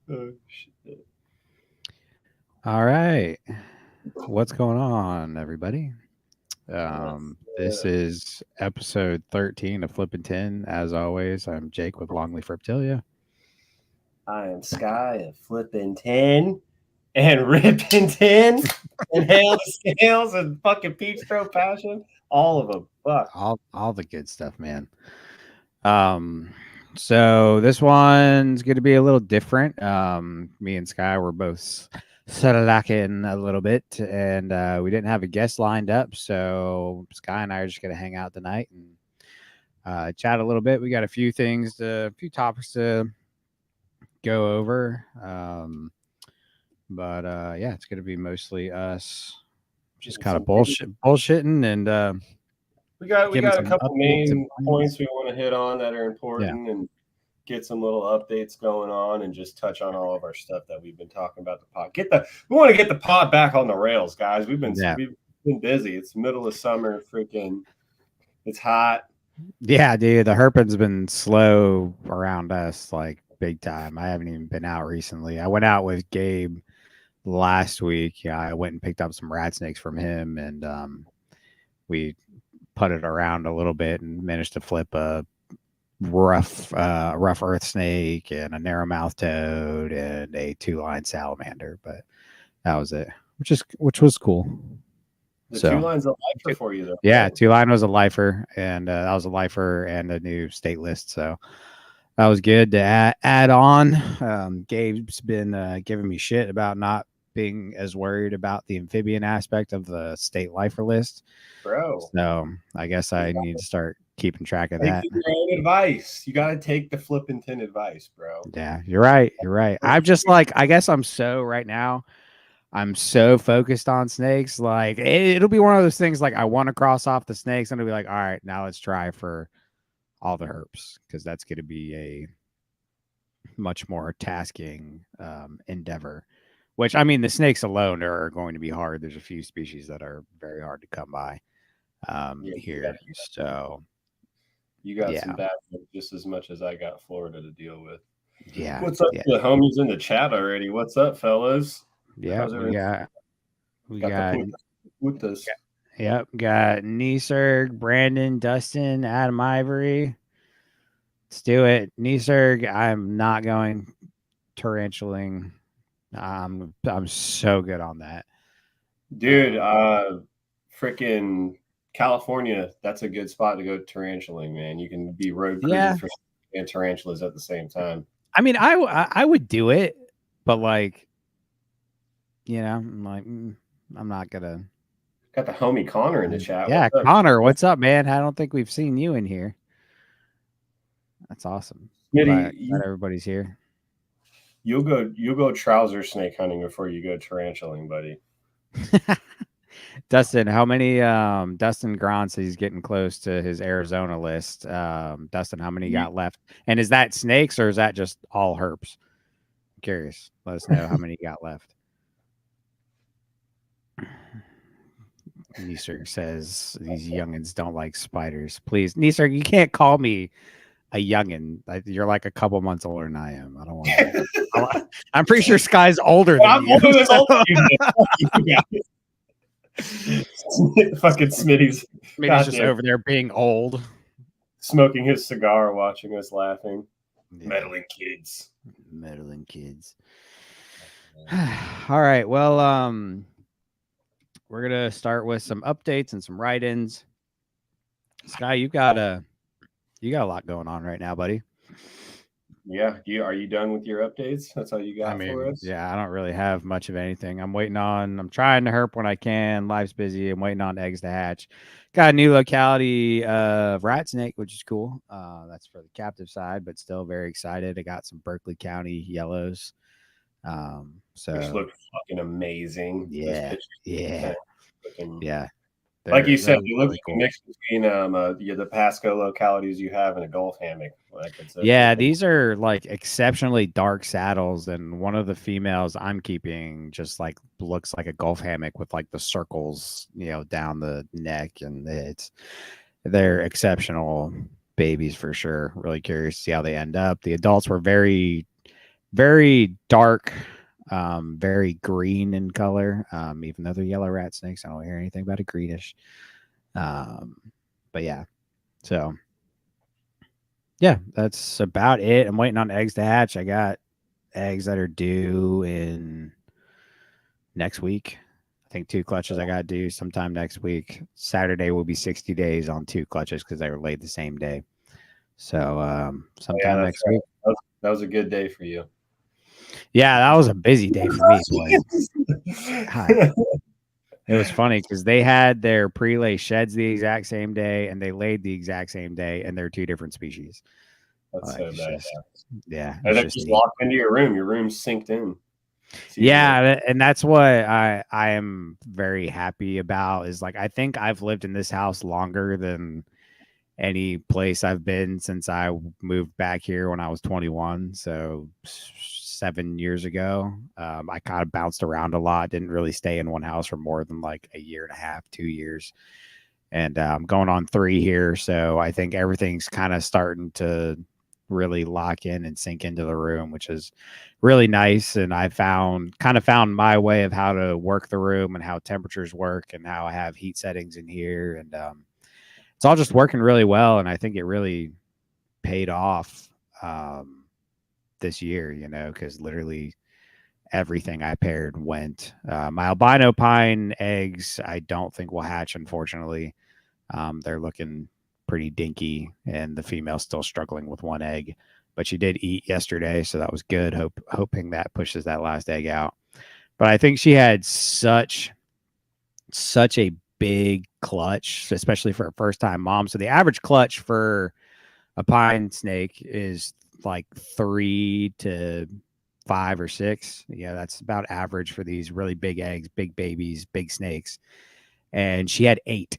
Shit. All right. What's going on, everybody? What's This is episode 13 of Flippin Tin. As always, I'm Jake with Longleaf Reptilia. I am Sky and Flippin Tin and Rippin Tin and Hail the Scales and fucking Peach Throw Passion. All of them. Fuck. All the good stuff, man. Um, so this one's going to be a little different. Me and Sky were both slacking a little bit, and we didn't have a guest lined up. So Sky and I are just going to hang out tonight and chat a little bit. We got a few topics to go over. But yeah, it's gonna be mostly us just kind of Some pretty, bullshitting and we giving got a some couple updates and main plans. points we want to hit on that are Yeah, important and get some little updates going on and just touch on all of our stuff that we've been talking about the pod. We want to get the pod back on the rails, guys. yeah, We've been busy. It's middle of summer, freaking it's hot. yeah, dude. The herping's been slow around us like big time. I haven't even been out recently. I went out with Gabe last week. Yeah, I went and picked up some rat snakes from him, and we putted around a little bit and managed to flip a rough earth snake and a narrow-mouthed toad and a two-line salamander, but that was it, which was cool. The two So lines of lifer for you though, yeah, right? two-line was a lifer, and that was a lifer and a new state list. So that was good to add on. Gabe's been giving me shit about not being as worried about the amphibian aspect of the state lifer list. Bro. So I guess You I gotta need to start keeping track of take that. your own advice. You gotta take the flipping tin advice, bro. Yeah, you're right. You're right. I'm just like, I guess I'm so right now. I'm so focused on snakes. Like it'll be one of those things. Like I want to cross off the snakes, and it'll be like, all right, now let's try for all the herps because that's going to be a much more tasking endeavor. Which I mean, the snakes alone are going to be hard. There's a few species that are very hard to come by Yeah, here. So you got some yeah, bad ones just as much as I got Florida to deal with. yeah, What's up yeah, to the homies in the chat already? What's up, fellas? yeah. How's everyone? We Got the got putas. Yep, got Neserg, Brandon, Dustin, Adam Ivory. Let's do it. Neserg, I'm not going tarantuling. I'm so good on that. Dude, Um, freaking California, that's a good spot to go tarantuling, man. You can be road cruising yeah, for and tarantulas at the same time. I mean, I would do it, but like, I'm like, I'm not gonna. Got the homie Connor in the chat. Yeah, What's up? Connor, what's up, man? I don't think we've seen you in here. That's awesome. Smitty, Glad everybody's here. you'll go trouser snake hunting before you go tarantuling, buddy. Dustin, how many Dustin Grant he's getting close to his Arizona list. Dustin, how many You, got left? And is that snakes or is that just all herps? I'm curious. Let us know how many got left. Nisarg says these youngins don't like spiders. Please, Nisarg, you can't call me a youngin. You're like a couple months older than I am. I don't want to. I'm pretty sure Sky's older than I'm you. older than So. both of you, man. Fuck you guys. Fucking Smitty's Smitty's just goddamn over there being old. smoking his cigar, watching us laughing. Yeah, Meddling kids. meddling kids. All right. Well, we're gonna start with some updates and some write-ins. Sky, you got a lot going on right now, buddy. Yeah, are you done with your updates? That's all you I got for mean, us? yeah, I don't really have much of anything. I'm trying to herp when I can. Life's busy. I'm waiting on eggs to hatch. Got a new locality of rat snake, which is cool. That's for the captive side, but still very excited. I got some Berkeley County yellows. Which So look fucking amazing. Those yeah, pictures yeah, sent looking yeah. like you They're said, you look really like a cool. mix between the Pasco localities you have and a golf hammock. Like it's Yeah, looking these are like exceptionally dark saddles, and one of the females I'm keeping just like looks like a golf hammock with like the circles, down the neck, and they're exceptional babies for sure. Really curious to see how they end up. The adults were very very dark, very green in color. Even though they're yellow rat snakes, I don't hear anything about a greenish. Um, but yeah, so yeah, that's about it. I'm waiting on eggs to hatch. I got eggs that are due in next week. I think 2 clutches I got due sometime next week. Saturday will be 60 days on 2 clutches because they were laid the same day. So Oh, yeah, sometime that's next right. week. That was a good day for you. Yeah, that was a busy day for me. Boy, God, it was funny because they had their pre-lay sheds the exact same day and they laid the exact same day, and they're 2 different species. That's Like so it's bad. just, yeah, And it's then just just neat. locked into your room. Your room's synced in. It's easier. Yeah, and that's what I am very happy about is like I think I've lived in this house longer than any place I've been since I moved back here when I was 21. So 7 years ago, I kind of bounced around a lot. Didn't really stay in one house for more than like a year and a half, 2 years, and I'm going on 3 here. So I think everything's kind of starting to really lock in and sink into the room, which is really nice. And I found my way of how to work the room and how temperatures work and how I have heat settings in here. And it's all just working really well. And I think it really paid off this year, because literally everything I paired went. My albino pine eggs, I don't think will hatch, unfortunately. They're looking pretty dinky, and the female's still struggling with 1 egg, but she did eat yesterday, so that was good. Hoping that pushes that last egg out. But I think she had such a big clutch, especially for a first time mom. So the average clutch for a pine snake is like 3 to 5 or 6. Yeah, that's about average for these really big eggs, big babies, big snakes. And she had 8.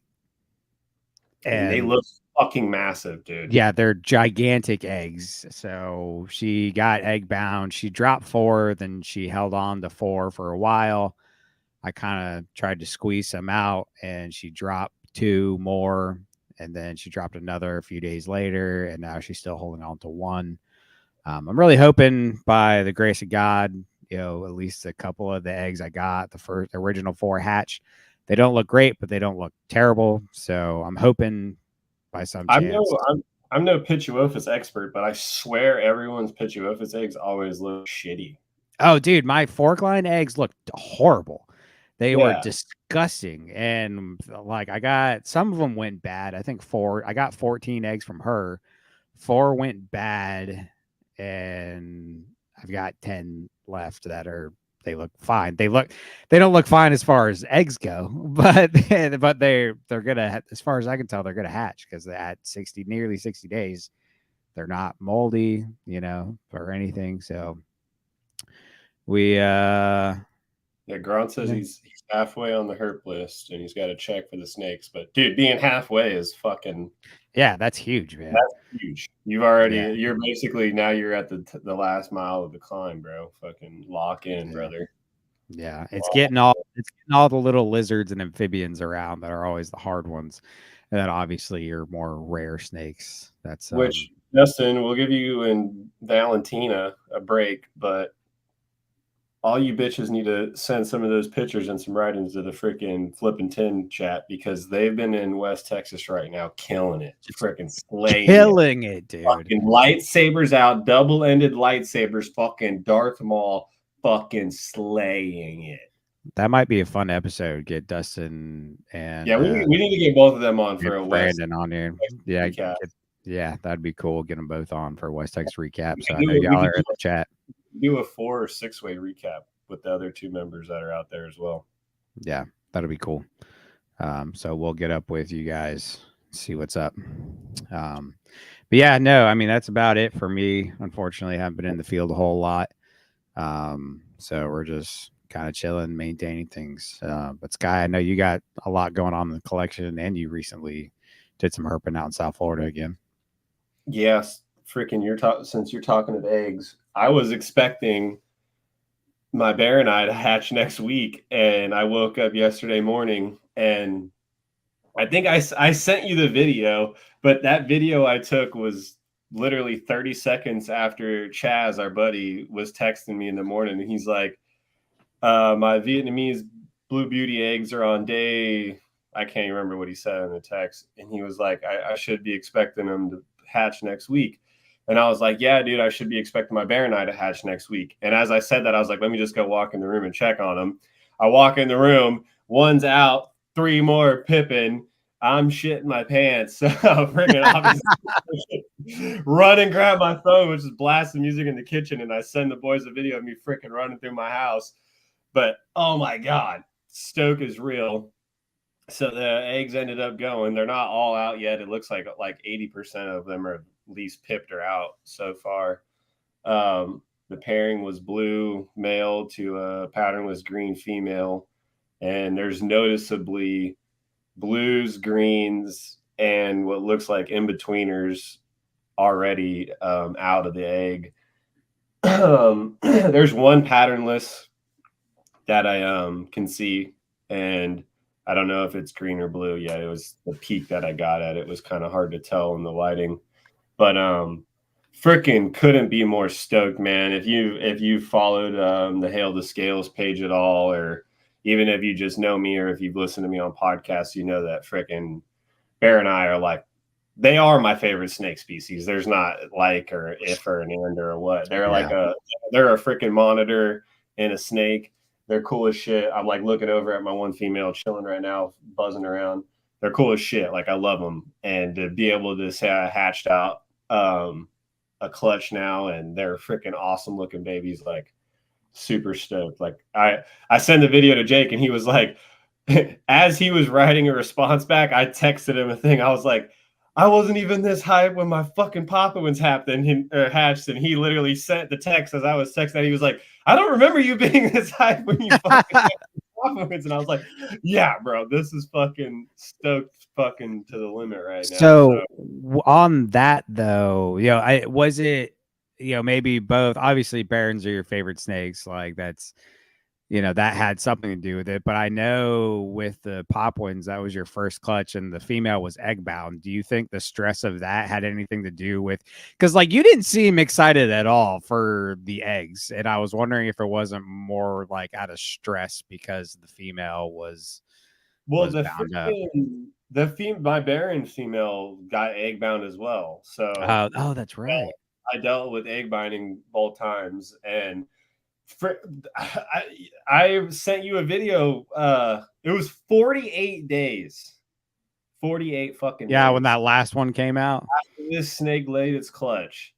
And they And look fucking massive, dude. yeah, they're gigantic eggs. So she got egg bound. She dropped 4, then she held on to 4 for a while. I kind of tried to squeeze some out, and she dropped 2 more, and then she dropped another a few days later, and now she's still holding on to 1. I'm really hoping by the grace of God, at least a couple of the eggs I got, the original 4 hatch. They don't look great, but they don't look terrible. So I'm hoping by some I'm chance. no I'm no Pituophis expert, but I swear everyone's Pituophis eggs always look shitty. Oh, dude, my fork line eggs looked horrible. They were Yeah. disgusting. And like I got some of them went bad. I think I got 14 eggs from her. 4 went bad, and I've got 10 left they look fine. They don't look fine as far as eggs go, but they're gonna, as far as I can tell, they're gonna hatch because at nearly 60 days, they're not moldy, or anything. So we Yeah, Grant says yeah, he's halfway on the herp list and he's got to check for the snakes. But dude, being halfway is fucking yeah, that's huge, man. that's huge. Yeah, You're basically now you're at the last mile of the climb, bro. Fucking lock in, yeah. brother. Yeah, Lock it's getting all the little lizards and amphibians around that are always the hard ones, and then obviously your more rare snakes. That's Which Justin, we'll give you and Valentina a break, but all you bitches need to send some of those pictures and some writings to the freaking Flippin Tin chat because they've been in West Texas right now, killing it, just freaking slaying it. killing it, dude. Fucking lightsabers out, double-ended lightsabers, fucking Darth Maul, fucking slaying it. That might be a fun episode. Get Dustin and Yeah, we need to get both of them on for a West Brandon on here. Yeah, recap. yeah, that'd be cool. Get them both on for West Texas recap. So I We know could y'all do, are in the chat. do a 4 or 6-way recap with the other 2 members that are out there as well. Yeah, that'd be cool. So we'll get up with you guys, see what's up. But yeah, no, I mean that's about it for me. Unfortunately, I haven't been in the field a whole lot. So we're just kind of chilling, maintaining things. But Sky, I know you got a lot going on in the collection, and you recently did some herping out in South Florida again. Yes, freaking since you're talking of eggs, I was expecting my bear and I to hatch next week, and I woke up yesterday morning and I think I sent you the video, but that video I took was literally 30 seconds after Chaz, our buddy, was texting me in the morning, and he's like, my Vietnamese Blue Beauty eggs are on day, I can't even remember what he said in the text. And he was like, I should be expecting them to hatch next week. And I was like, yeah, dude, I should be expecting my bear and I to hatch next week. And as I said that, I was like, let me just go walk in the room and check on them. I walk in the room, one's out, 3 more pipping. I'm shitting my pants. So freaking obviously run and grab my phone, which is blasting music in the kitchen. And I send the boys a video of me freaking running through my house. But oh my God, stoke is real. So the eggs ended up going. They're not all out yet. It looks like 80% of them are at least pipped or out so far. The pairing was blue male to a patternless green female, and there's noticeably blues, greens, and what looks like in-betweeners already out of the egg. There's one patternless that I can see, and I don't know if it's green or blue yet. It was the peak that I got at. It was kind of hard to tell in the lighting, but freaking couldn't be more stoked, man. If you followed the Hail the Scales page at all, or even if you just know me, or if you've listened to me on podcasts, you know that freaking Bear and I are like, they are my favorite snake species. There's not like or if or an and or what. They're like they're a freaking monitor and a snake. They're cool as shit. I'm like looking over at my one female chilling right now, buzzing around. They're cool as shit. Like I love them, and to be able to say I hatched out a clutch now, and they're freaking awesome looking babies. Like super stoked. Like I sent the video to Jake, and he was like, as he was writing a response back, I texted him a thing. I was like, I wasn't even this hype when my fucking Papuans happened or hatched, and he literally sent the text as I was texting. He was like, I don't remember you being this hype when you fucking Papuans, and I was like, yeah, bro, this is fucking stoked fucking to the limit right now. So on that though, was it, maybe both. Obviously, barons are your favorite snakes. Like that's, that had something to do with it. But I know with the Papuans, that was your first clutch, and the female was egg bound. Do you think the stress of that had anything to do with? Because like you didn't seem excited at all for the eggs, and I was wondering if it wasn't more like out of stress because the female was well, bound up. my Baron female got egg bound as well. So Oh, that's right. I dealt with egg binding both times, and I sent you a video. It was 48 days. 48 fucking Yeah, days. when that last one came out. After this snake laid its clutch,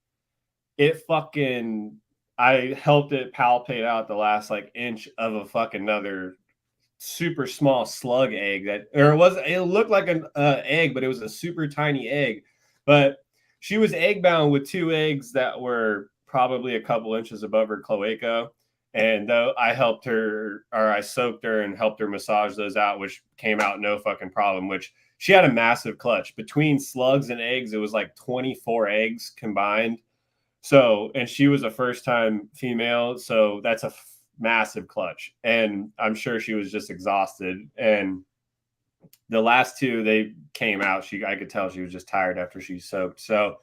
it fucking, I helped it palpate out the last like inch of a fucking another super small slug egg it looked like an egg, but it was a super tiny egg. But she was egg bound with 2 eggs that were probably a couple inches above her cloaca. And though I helped her, or I soaked her and helped her massage those out, which came out no fucking problem, which she had a massive clutch. Between slugs and eggs, it was like 24 eggs combined. So, and she was a first time female. So that's a massive clutch. And I'm sure she was just exhausted. And the last 2, they came out. I could tell she was just tired after she soaked. So,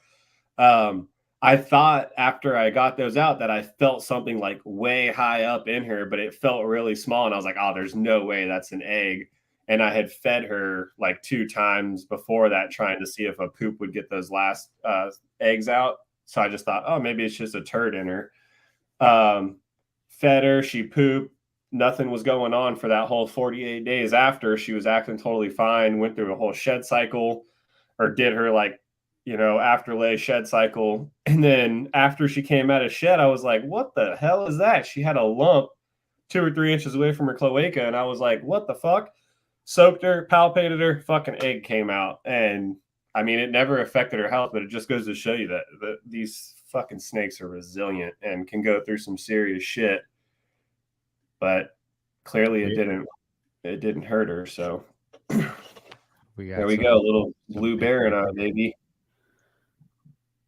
I thought after I got those out that I felt something like way high up in her, but it felt really small. And I was like, oh, there's no way that's an egg. And I had fed her like 2 times before that, trying to see if a poop would get those last eggs out. So I just thought, oh, maybe it's just a turd in her. Fed her, she pooped. Nothing was going on for that whole 48 days after. She was acting totally fine, went through a whole shed cycle, or did her like, after lay shed cycle. And then after she came out of shed, I was like, what the hell is that? She had a lump 2 or 3 inches away from her cloaca. And I was like, what the fuck? Soaked her, palpated her, fucking egg came out. And I mean, it never affected her health, but it just goes to show you that these fucking snakes are resilient and can go through some serious shit. But clearly it didn't hurt her. So there we go. Little blue bear in our baby.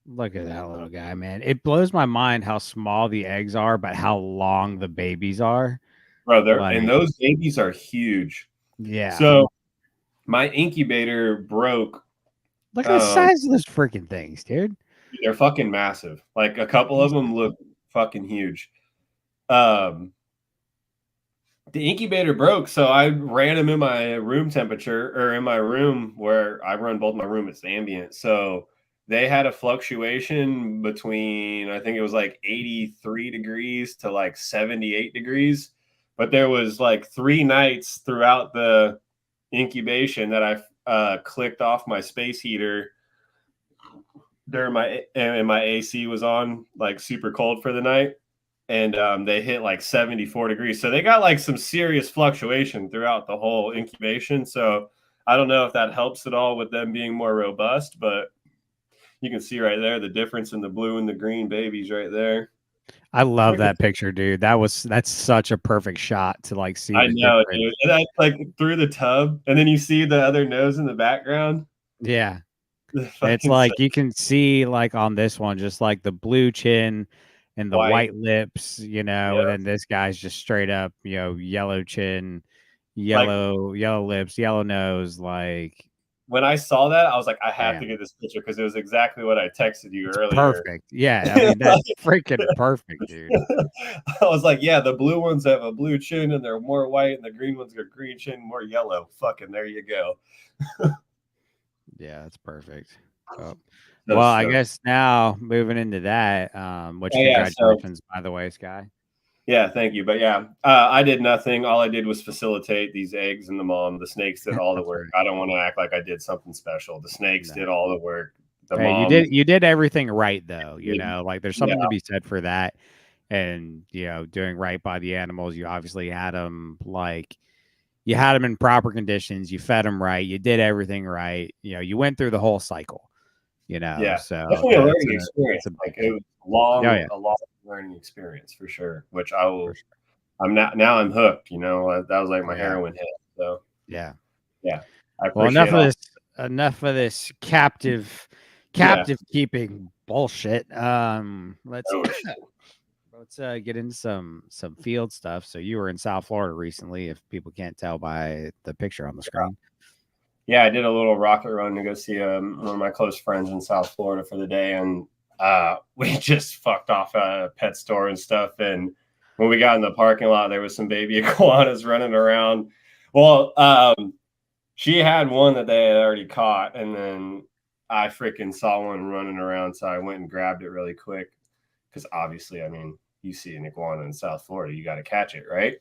Look at that little guy, man. It blows my mind how small the eggs are, but how long the babies are. Bro, and those babies are huge. Yeah. So my incubator broke. Look at the size of those freaking things, dude. They're fucking massive. Like a couple of them look fucking huge. The incubator broke, so I ran them in my room temperature, or in my room where I run both my room, it's ambient. So they had a fluctuation between, I think it was like 83 degrees to like 78 degrees. But there was like 3 nights throughout the incubation that I clicked off my space heater during my AC was on like super cold for the night, and they hit like 74 degrees. So they got like some serious fluctuation throughout the whole incubation. So I don't know if that helps at all with them being more robust, but you can see right there the difference in the blue and the green babies right there. I love that picture, dude. That's such a perfect shot to like see I the know, difference. dude. And that's like through the tub, and then you see the other nose in the background. Yeah. It's Fucking like you can see like on this one, just like the blue chin and the white. white lips, you know, and Yeah. then this guy's just straight up, you know, yellow chin, Like yellow lips, yellow nose, like when I saw that, I was like, I have to damn. get this picture because it was exactly what I texted you It's earlier. perfect. Yeah, I mean that's freaking perfect, dude. I was like, yeah, the blue ones have a blue chin and they're more white, and the green ones are green chin, more yellow. Fucking there you go. Yeah, that's perfect. Oh. So Well, I stoked. guess now moving into that, which Oh yeah, so congratulations by the way, Sky. yeah, thank you. But yeah, I did nothing. All I did was facilitate these eggs and the mom. The snakes did all the That's work. right. I don't want to act like I did something special. The snakes No. did all the work. The Hey, mom, you did everything right though, you yeah, know, like there's yeah, something to be said for that. And, you know, doing right by the animals. You obviously had them like you had them in proper conditions, you fed them right, you did everything right. You know, you went through the whole cycle, you know. yeah. So Definitely a learning that's experience. a big Like it thing. was Oh yeah, a long learning experience for sure. Which I for will. sure. I'm now I'm hooked. You know, that was like Oh my yeah. heroin hit. So Yeah. yeah, I Well, appreciate all. enough of this Yeah. captive keeping bullshit. Oh shit. Let's get into some field stuff. So you were in South Florida recently, if people can't tell by the picture on the screen. Yeah, I did a little rocket run to go see one of my close friends in South Florida for the day, and we just fucked off at a pet store and stuff. And when we got in the parking lot, there was some baby iguanas running around. Well, she had one that they had already caught, and then I freaking saw one running around, so I went and grabbed it really quick because obviously, I mean, you see an iguana in South Florida, you got to catch it, right?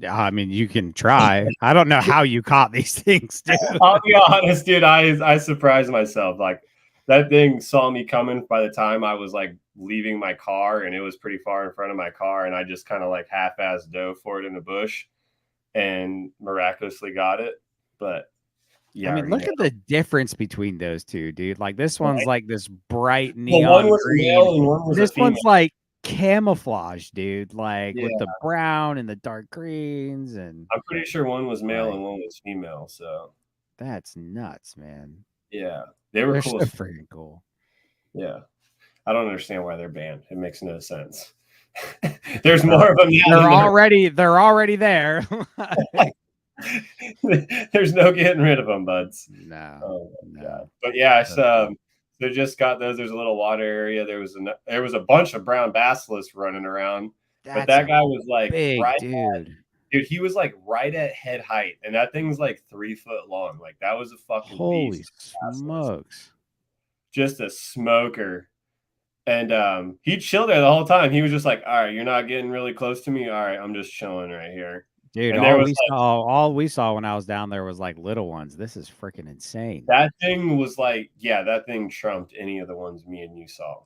I mean, you can try. I don't know how you caught these things, dude. I'll be honest, dude. I surprised myself. Like that thing saw me coming by the time I was like leaving my car, and it was pretty far in front of my car, and I just kind of like half-ass dove for it in the bush, and miraculously got it. But you I mean, already look know, at the difference between those two, dude. Like this one's right? like this bright Well, one neon was a green. male and one was a This female. one's like camouflage, dude. Like Yeah, with the brown and the dark greens and I'm pretty sure one was male like and one was female. So that's nuts, man. yeah, they were They're cool so as freaking cool. yeah. I don't understand why they're banned. It makes no sense. There's They're more of them now than there. they're already there. There's no getting rid of them, buds. No, Oh my god! no. But yeah, So cool. they just got those. There's a little water area. There was a bunch of brown basilisks running around, but That's that a guy was like big right, dude. dude. He was like right at head height, and that thing's like 3 foot long. Like that was a fucking Holy beast. Basilisk, smokes. just a smoker. And he chilled there the whole time. He was just like, "All right, you're not getting really close to me. All right, I'm just chilling right here." Dude, And there was like all we saw when I was down there was like little ones. This is freaking insane. that thing was like, yeah, that thing trumped any of the ones me and you saw.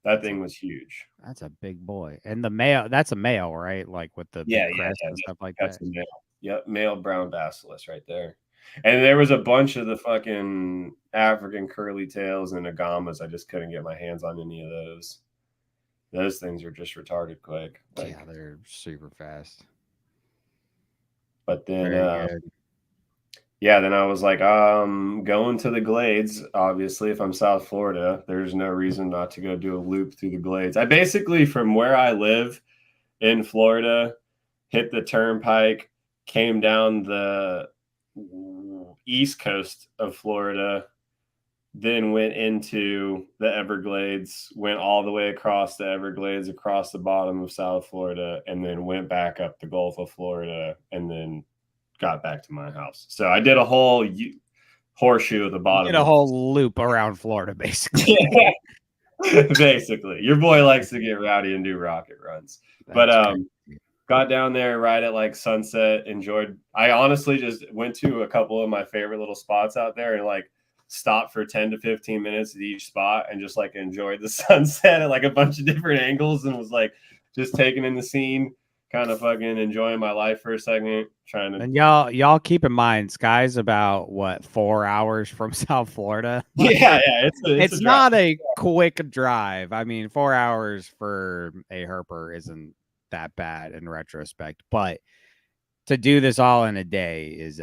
That That's a thing was huge. that's a big boy. And the male, that's a male, right? Like with the Yeah, big yeah, crest yeah. and stuff like That's that. a male. Yep, male brown basilisk right there. And there was a bunch of the fucking African curly tails and agamas. I just couldn't get my hands on any of those. Those things are just retarded quick. Yeah, Like, they're super fast. but then Very good. yeah, then I was like, going to the Glades. Obviously, if I'm South Florida, there's no reason not to go do a loop through the Glades. I basically, from where I live in Florida, hit the turnpike, came down the east coast of Florida, then went into the Everglades, went all the way across the Everglades, across the bottom of South Florida, and then went back up the Gulf of Florida, and then got back to my house. So I did a whole horseshoe at the You bottom did a of whole loop around Florida, basically. yeah, basically. Your boy likes to get rowdy and do rocket runs. But That's crazy. got down there right at like sunset, enjoyed. I honestly just went to a couple of my favorite little spots out there and like stopped for 10 to 15 minutes at each spot and just like enjoyed the sunset at like a bunch of different angles and was like just taking in the scene, kind of fucking enjoying my life for a second, trying to And y'all keep in mind, Sky's about what 4 hours from South Florida. yeah, it's a It's drive. not a quick drive. I mean, 4 hours for a herper isn't that bad in retrospect, but to do this all in a day is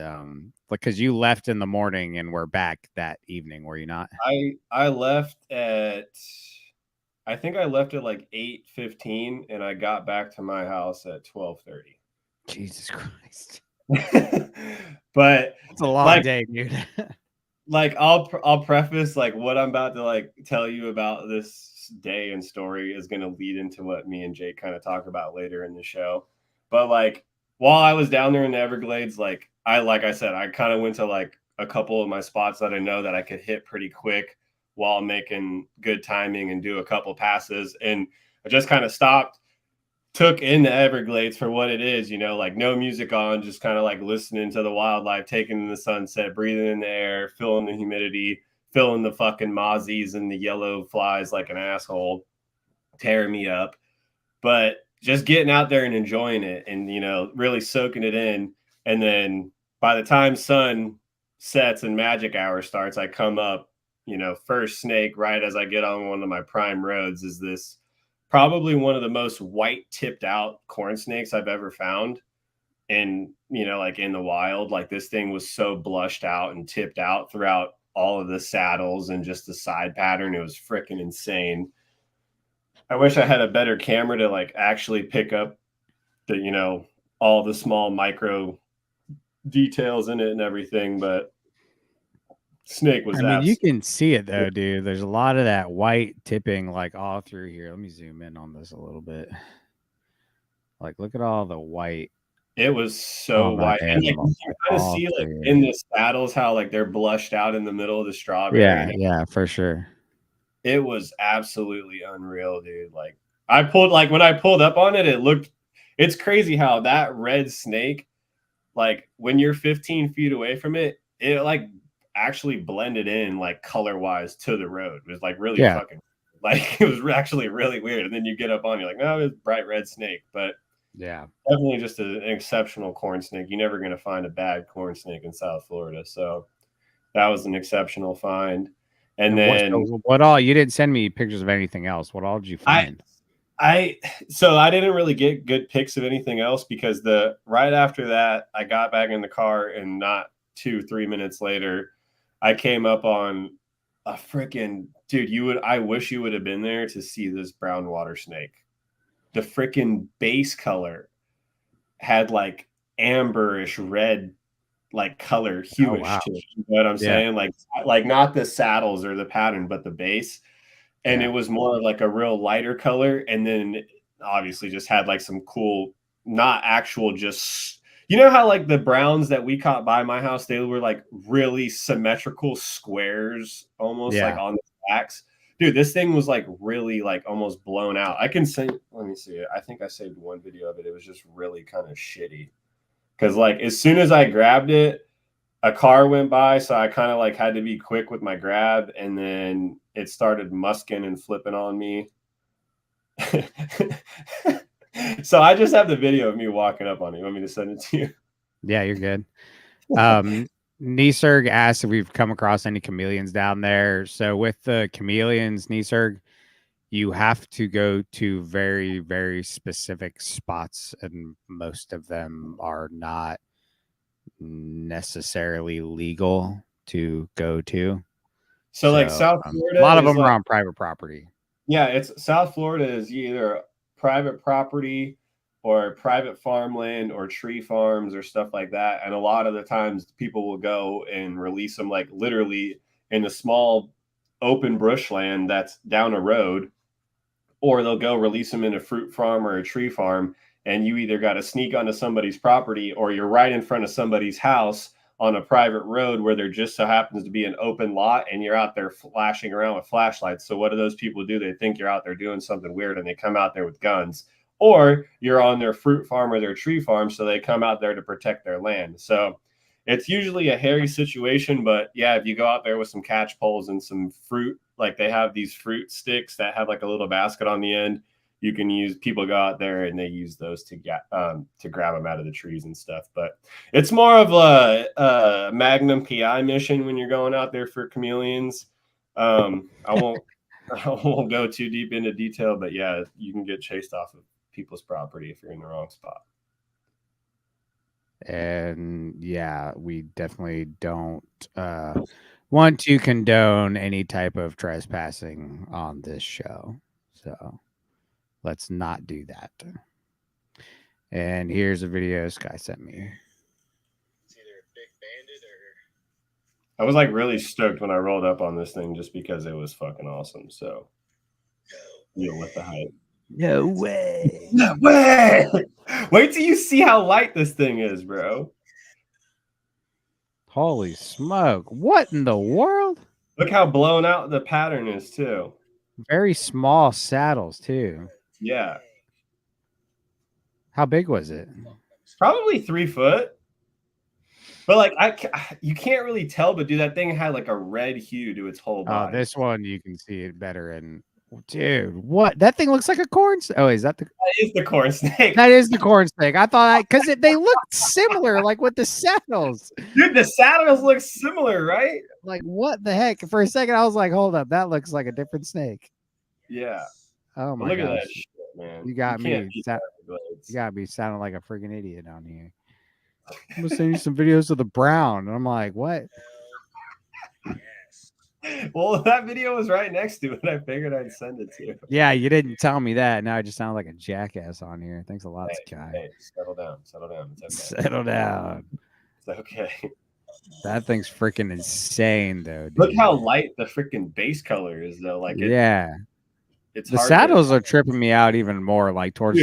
because you left in the morning and we're back that evening, were you not? I left at I think I left at like 8:15 and I got back to my house at 12:30. Jesus Christ. But It's a long like day, dude. I'll preface like what I'm about to like tell you about this day and story is going to lead into what me and Jake kind of talk about later in the show. But like while I was down there in the Everglades, like I said, I kind of went to like a couple of my spots that I know that I could hit pretty quick while making good timing and do a couple passes, and I just kind of stopped, took in the Everglades for what it is, you know, like no music on, just kind of like listening to the wildlife, taking in the sunset, breathing in the air, feeling the humidity, feeling the fucking mozzies and the yellow flies like an asshole, tearing me up. But just getting out there and enjoying it and, you know, really soaking it in. And then by the time sun sets and magic hour starts, I come up, you know, first snake right as I get on one of my prime roads is this probably one of the most white tipped out corn snakes I've ever found. And, you know, like in the wild, like this thing was so blushed out and tipped out throughout all of the saddles and just the side pattern. It was freaking insane. I wish I had a better camera to like actually pick up the, you know, all the small micro details in it and everything, but snake was I mean, you absolutely can see it though, dude. There's a lot of that white tipping like all through here. Let me zoom in on this a little bit. Like, look at all the white it was so on the white. And like animal, you can like kind of all see like through in here. the saddles how like they're blushed out in the middle of the strawberry Yeah, and yeah, for sure. it was absolutely unreal, dude. Like I pulled like when I pulled up on it, it looked it's crazy how that red snake, like when you're 15 feet away from it, it like actually blended in like color wise to the road. It was like really Yeah, fucking like it was actually really weird. And then you get up on, you're like, no, it's bright red snake, but yeah. definitely just an exceptional corn snake. You're never gonna find a bad corn snake in South Florida. So that was an exceptional find. And And then what all? You didn't send me pictures of anything else. What all did you I find? I so I didn't really get good pics of anything else because the right after that I got back in the car and not 2 3 minutes later I came up on a freaking dude. You would I wish you would have been there to see this brown water snake. The freaking base color had like amberish red like color Oh hewish wow. to it. You know what I'm Yeah, saying? Like not the saddles or the pattern, but the base. And it yeah, was more of like a real lighter color. And then obviously just had like some cool, not actual, just you know how like the browns that we caught by my house, they were like really symmetrical squares, almost like yeah. on the backs. Dude, this thing was like really like almost blown out. I can say, let me see it. I think I saved one video of it. It was just really kind of shitty. Cause like as soon as I grabbed it, a car went by, so I kind of like had to be quick with my grab, and then it started musking and flipping on me. So I just have the video of me walking up on it. You want me to send it to you? Yeah, you're good. Um, Niserg asked if we've come across any chameleons down there. So with the chameleons, Niserg, you have to go to very, very specific spots, and most of them are not necessarily legal to go to. So like So South a Florida lot of is them are like on private property. yeah, it's South Florida is either private property or private farmland or tree farms or stuff like that. And a lot of the times people will go and release them like literally in a small open bushland that's down a road, or they'll go release them in a fruit farm or a tree farm, and you either got to sneak onto somebody's property or you're right in front of somebody's house on a private road where there just so happens to be an open lot, and you're out there flashing around with flashlights. So what do those people do? They think you're out there doing something weird, and they come out there with guns. Or you're on their fruit farm or their tree farm, so they come out there to protect their land. So it's usually a hairy situation, but yeah, if you go out there with some catch poles and some fruit, like they have these fruit sticks that have like a little basket on the end, you can use. People go out there and they use those to grab them out of the trees and stuff. But it's more of a Magnum PI mission when you're going out there for chameleons. I won't go too deep into detail, but yeah, you can get chased off of people's property if you're in the wrong spot. And yeah, we definitely don't want to condone any type of trespassing on this show. So let's not do that. And here's a video Sky sent me. It's either a big bandit or. I was like really stoked when I rolled up on this thing just because it was fucking awesome. So deal with the hype. No way. No way. Wait till you see how light this thing is, bro. Holy smoke. What in the world? Look how blown out the pattern is, too. Very small saddles, too. Yeah. How big was it? Probably 3 foot. But like you can't really tell, but dude, that thing had like a red hue to its whole body. This one you can see it better. And dude, what? That thing looks like a corn. Oh, is that the? That is the corn snake. That is the corn snake. I thought because they look similar, like with the saddles. Dude, the saddles look similar, right? Like what the heck? For a second, I was like, hold up, that looks like a different snake. Yeah. Oh my Look gosh. at that shit, man. You got me. You got me sounding like a freaking idiot down here. I'm gonna send you some videos of the brown. And I'm like, what? Well, that video was right next to it. I figured I'd send it to you. Yeah, you didn't tell me that. Now I just sound like a jackass on here. Thanks a lot, Sky. Hey, settle down. Settle down. It's okay. Settle down. It's okay. That thing's freaking insane, though. Dude. Look how light the freaking base color is, though. Like, yeah, it's the saddles are tripping me out even more. Like towards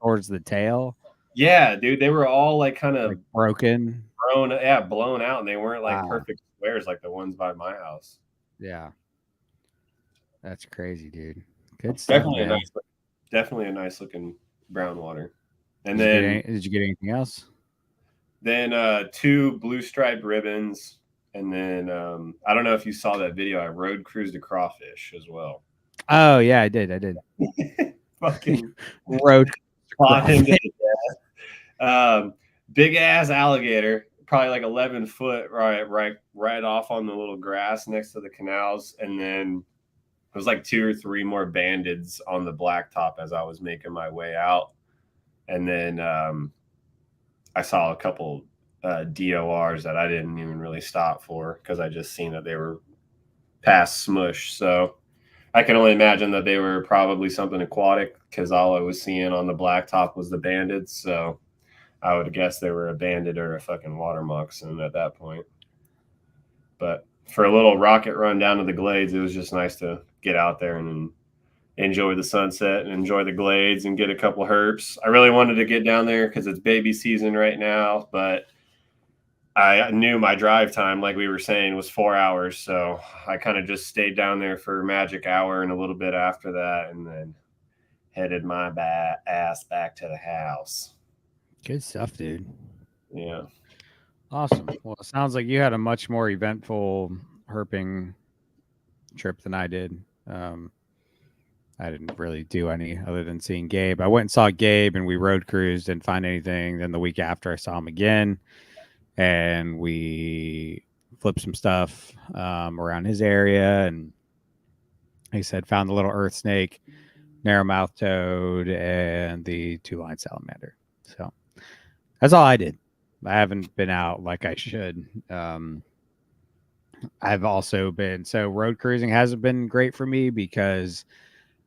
towards the tail. Yeah, dude, they were all like kind of like broken, blown out, and they weren't like perfect squares like the ones by my house. Yeah, that's crazy, dude. Good stuff. Definitely a nice looking brown water. And did you get anything else? Then 2 blue striped ribbons, and then I don't know if you saw that video. I road cruised a crawfish as well. Oh yeah, I did. Fucking road caught him to death. Big ass alligator, probably like 11 foot, right off on the little grass next to the canals, and then it was like 2 or 3 more bandits on the blacktop as I was making my way out, and then I saw a couple DORs that I didn't even really stop for because I just seen that they were past smush. So I can only imagine that they were probably something aquatic because all I was seeing on the blacktop was the bandits. So I would guess they were a bandit or a fucking water moccasin at that point. But for a little rocket run down to the glades, it was just nice to get out there and enjoy the sunset and enjoy the glades and get a couple herps. I really wanted to get down there because it's baby season right now, but I knew my drive time, like we were saying, was 4 hours. So I kind of just stayed down there for magic hour and a little bit after that, and then headed my ass back to the house. Good stuff, dude. Yeah. Awesome. Well, it sounds like you had a much more eventful herping trip than I did. I didn't really do any other than seeing Gabe. I went and saw Gabe and we road cruised, didn't find anything. Then the week after I saw him again and we flipped some stuff around his area. And he said, found the little earth snake, narrow-mouthed toad, and the 2-line salamander. So that's all I did. I haven't been out like I should. I've also been, so road cruising hasn't been great for me because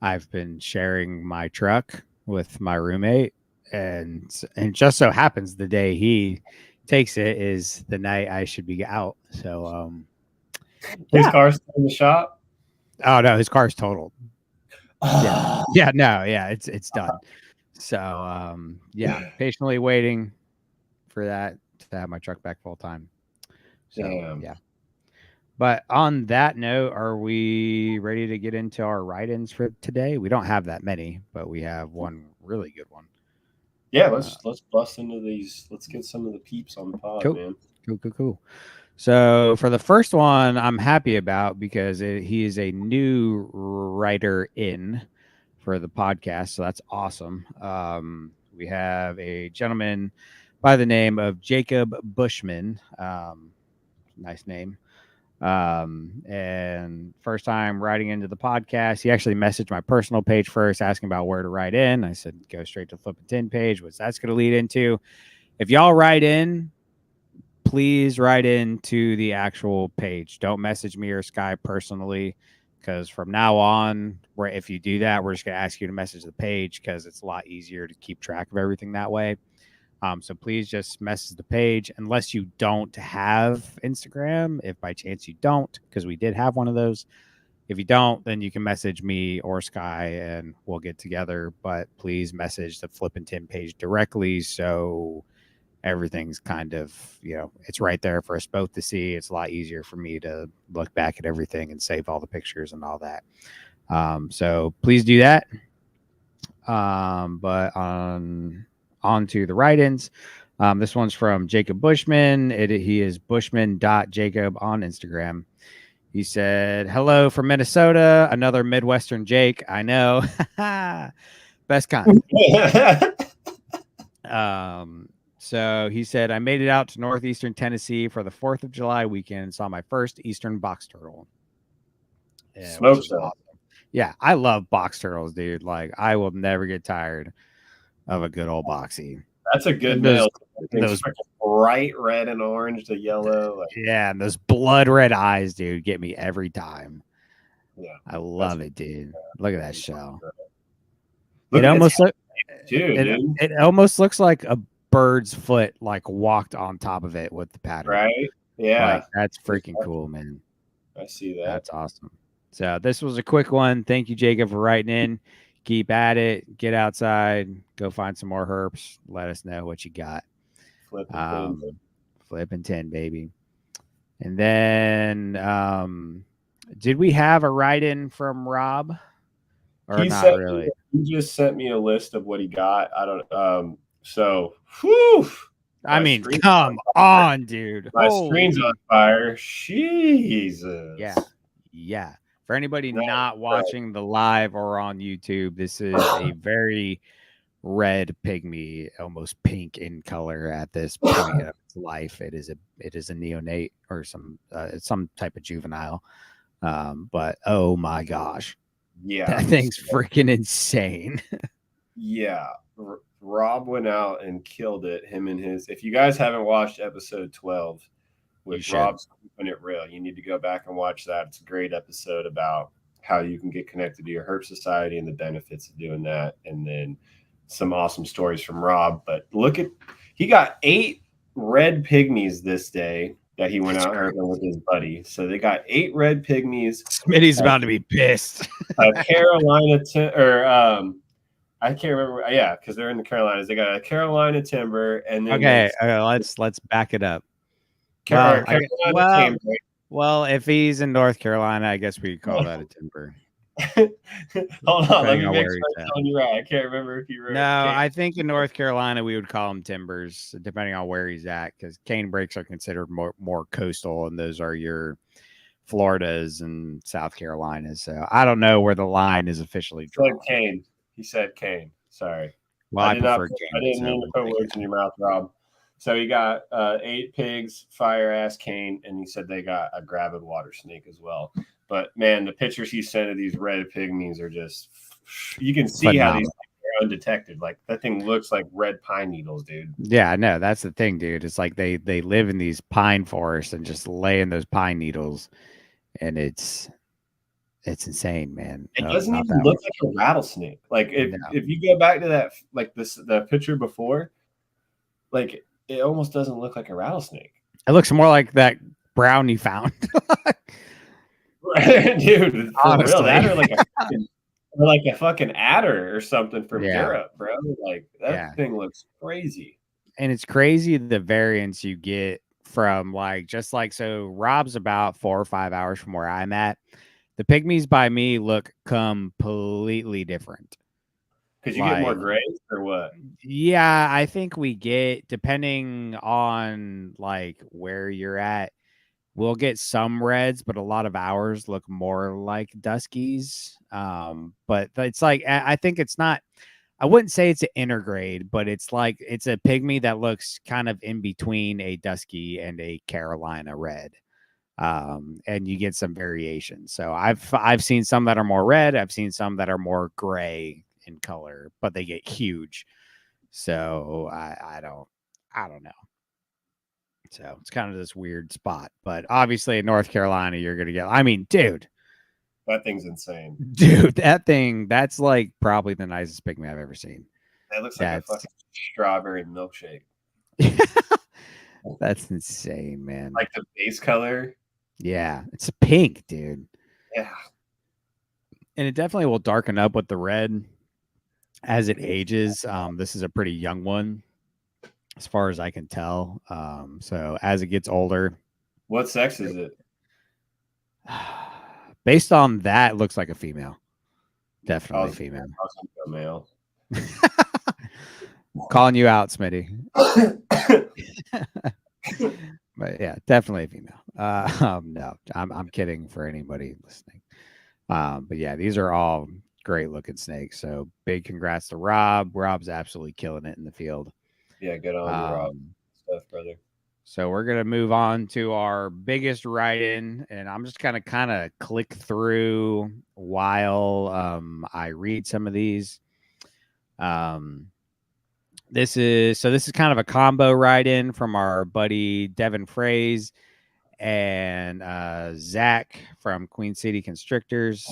I've been sharing my truck with my roommate, and just so happens the day he takes it is the night I should be out. So his car's still in the shop. Oh no, his car's totaled. Ah, Yeah, no, yeah, it's done. So yeah, patiently waiting for that to have my truck back full time. So damn. yeah. But on that note, are we ready to get into our write-ins for today? We don't have that many, but we have one really good one. Yeah, let's bust into these. Let's get some of the peeps on the pod, Cool. man. Cool. So for the first one, I'm happy about because he is a new writer in for the podcast, so that's awesome. We have a gentleman by the name of Jacob Bushman. Nice name. And first time writing into the podcast, he actually messaged my personal page first, asking about where to write in. I said, go straight to the Flippin Tin page, which that's going to lead into. If y'all write in, please write into the actual page. Don't message me or Sky personally, because from now on, where if you do that, we're just going to ask you to message the page because it's a lot easier to keep track of everything that way. So please just message the page unless you don't have Instagram. If by chance you don't, because we did have one of those. If you don't, then you can message me or Sky and we'll get together. But please message the Flippin' Tin page directly so everything's kind of, it's right there for us both to see. It's a lot easier for me to look back at everything and save all the pictures and all that. So please do that. But on to the write-ins. This one's from Jacob Bushman. He is bushman.jacob on Instagram. He said, hello from Minnesota, another Midwestern Jake. I know. Best kind. So he said, I made it out to northeastern Tennessee for the 4th of July weekend and saw my first eastern box turtle. Yeah, Smoke show. Awesome. Yeah, I love box turtles, dude. Like, I will never get tired of a good old boxy. That's a good And nail. those bright red and orange to yellow. yeah, and those blood red eyes, dude, get me every time. Yeah, I love it, dude. Look at that shell. Look It at almost dude. It almost looks like a bird's foot like walked on top of it with the pattern. Right? Yeah. Like, that's freaking cool, man. I see that. That's awesome. So this was a quick one. Thank you, Jacob, for writing in. Keep at it. Get outside. Go find some more herps. Let us know what you got. Flippin' Tin, baby. And then did we have a write-in from Rob? Or not really? He just sent me a list of what he got. I don't so whew, I mean, come on, dude. My screen's on fire. Jesus. Yeah. For anybody not watching the live or on YouTube, this is a very red pygmy, almost pink in color at this point of its life. It is a neonate or some type of juvenile. But oh my gosh. Yeah. That thing's freaking insane. Yeah. Rob went out and killed it. Him and his. If you guys haven't watched episode 12 with Rob's Keeping It Real, you need to go back and watch that. It's a great episode about how you can get connected to your herp society and the benefits of doing that. And then some awesome stories from Rob. But he got 8 red pygmies this day that he went out herping with his buddy. So they got 8 red pygmies. Smitty's about to be pissed. Carolina I can't remember. Yeah, because they're in the Carolinas. They got a Carolina timber, and then let's back it up. Well, if he's in North Carolina, I guess we could call that a timber. Hold on, let me make sure I'm telling you right. I can't remember if you wrote. No, I think in North Carolina we would call them timbers, depending on where he's at, because cane breaks are considered more coastal, and those are your Floridas and South Carolinas. So I don't know where the line is officially drawn. Cane. He said cane. Sorry. Well, I prefer cane. I didn't mean to put words in your mouth, Rob. So he got 8 pigs, fire ass cane, and he said they got a gravid water snake as well. But man, the pictures he sent of these red pygmies are just, you can see how these are undetected. Like, that thing looks like red pine needles, dude. Yeah, I know. That's the thing, dude. It's like they live in these pine forests and just lay in those pine needles, and it's insane, man. It doesn't even look like a rattlesnake. Like, if you go back to that, like the picture before, like, it almost doesn't look like a rattlesnake. It looks more like that brown you found. Dude, for real, that Honestly. or like a fucking adder or something from Yeah. Europe, bro. Like that Yeah. thing looks crazy. And it's crazy the variance you get from so Rob's about 4 or 5 hours from where I'm at. The pygmies by me look completely different. Because you get more Like, grays or what? yeah, I think we get, depending on like where you're at, we'll get some reds, but a lot of ours look more like duskies. But it's like I think it's not. I wouldn't say it's an intergrade, but it's like it's a pygmy that looks kind of in between a dusky and a Carolina red. And you get some variation. So I've seen some that are more red. I've seen some that are more gray in color, but they get huge. So I don't know. So it's kind of this weird spot. But obviously in North Carolina, you're gonna get. I mean, That thing's insane. that thing, that's like probably the nicest pygmy I've ever seen. That looks like a That's fucking strawberry milkshake. that's insane, man. Like the base color. Yeah, it's a pink, dude. Yeah. And it definitely will darken up with the red as it ages. This is a pretty young one, as far as I can tell. So as it gets older, What sex is it? based on that, it looks like a female. Definitely I female. was gonna go male. Calling you out, Smitty. But yeah, definitely a female. No, I'm kidding for anybody listening. But yeah, these are all great looking snakes. So big congrats to Rob. Rob's absolutely killing it in the field. Yeah, good on you, Rob. Stuff, brother. So we're gonna move on to our biggest write-in, and I'm just gonna kind of click through while I read some of these. This is kind of a combo write-in from our buddy Devin Fraze and Zach from Queen City Constrictors.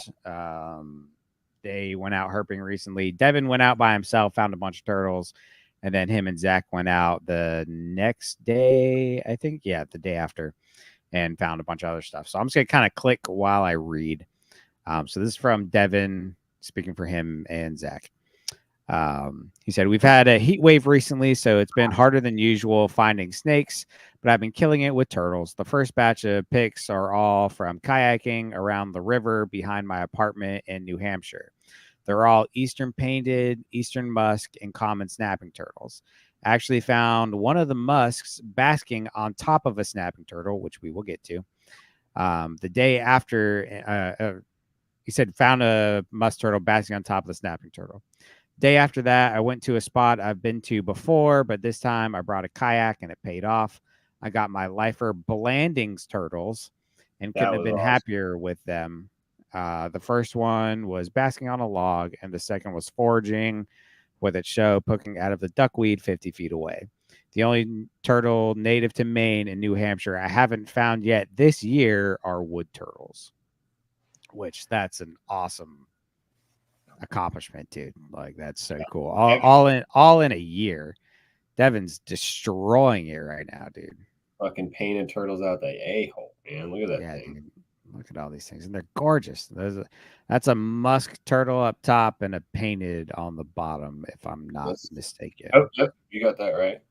They went out herping recently. Devin went out by himself, found a bunch of turtles, and then him and Zach went out the next day, I think. Yeah, the day after, and found a bunch of other stuff. So I'm just gonna kind of click while I read. So this is from Devin, speaking for him and Zach. He said, we've had a heat wave recently, so it's been harder than usual finding snakes, but I've been killing it with turtles. The first batch of pics are all from kayaking around the river behind my apartment in New Hampshire. They're all Eastern painted, Eastern musk, and common snapping turtles. I actually found one of the musks basking on top of a snapping turtle, which we will get to. The day after, he said, found a musk turtle basking on top of the snapping turtle. Day after that, I went to a spot I've been to before, but this time I brought a kayak and it paid off. I got my lifer Blandings turtles and couldn't have been happier with them. The first one was basking on a log, and the second was foraging with its show poking out of the duckweed 50 feet away. The only turtle native to Maine and New Hampshire I haven't found yet this year are wood turtles, which that's an awesome accomplishment, dude. Like that's so cool. All in a year. Devin's destroying it right now, dude. Fucking painted turtles out the a-hole, man. Look at that thing. Dude. Look at all these things, and they're gorgeous. That's a musk turtle up top and a painted on the bottom, if I'm not mistaken. Oh, yep, you got that right.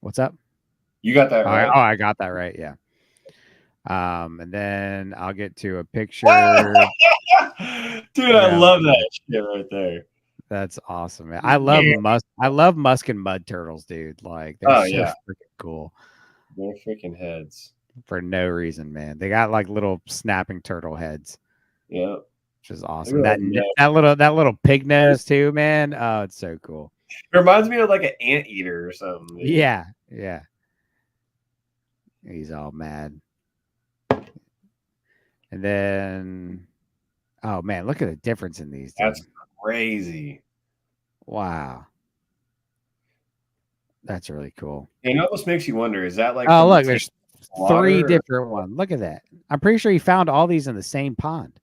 What's up? You got that right. I got that right. Yeah. And then I'll get to a picture. Dude, I love that shit right there. That's awesome, man. I love musk and mud turtles, dude. Like they're so freaking cool. They're freaking heads. For no reason, man. They got like little snapping turtle heads. Yeah. Which is awesome. That little pig nose too, man. Oh, it's so cool. It reminds me of like an anteater or something. Dude. Yeah. He's all mad. And then oh man, look at the difference in these. Dude. That's crazy. Wow. That's really cool. It almost makes you wonder, is that like oh look, there's 3 different ones. Look at that. I'm pretty sure he found all these in the same pond.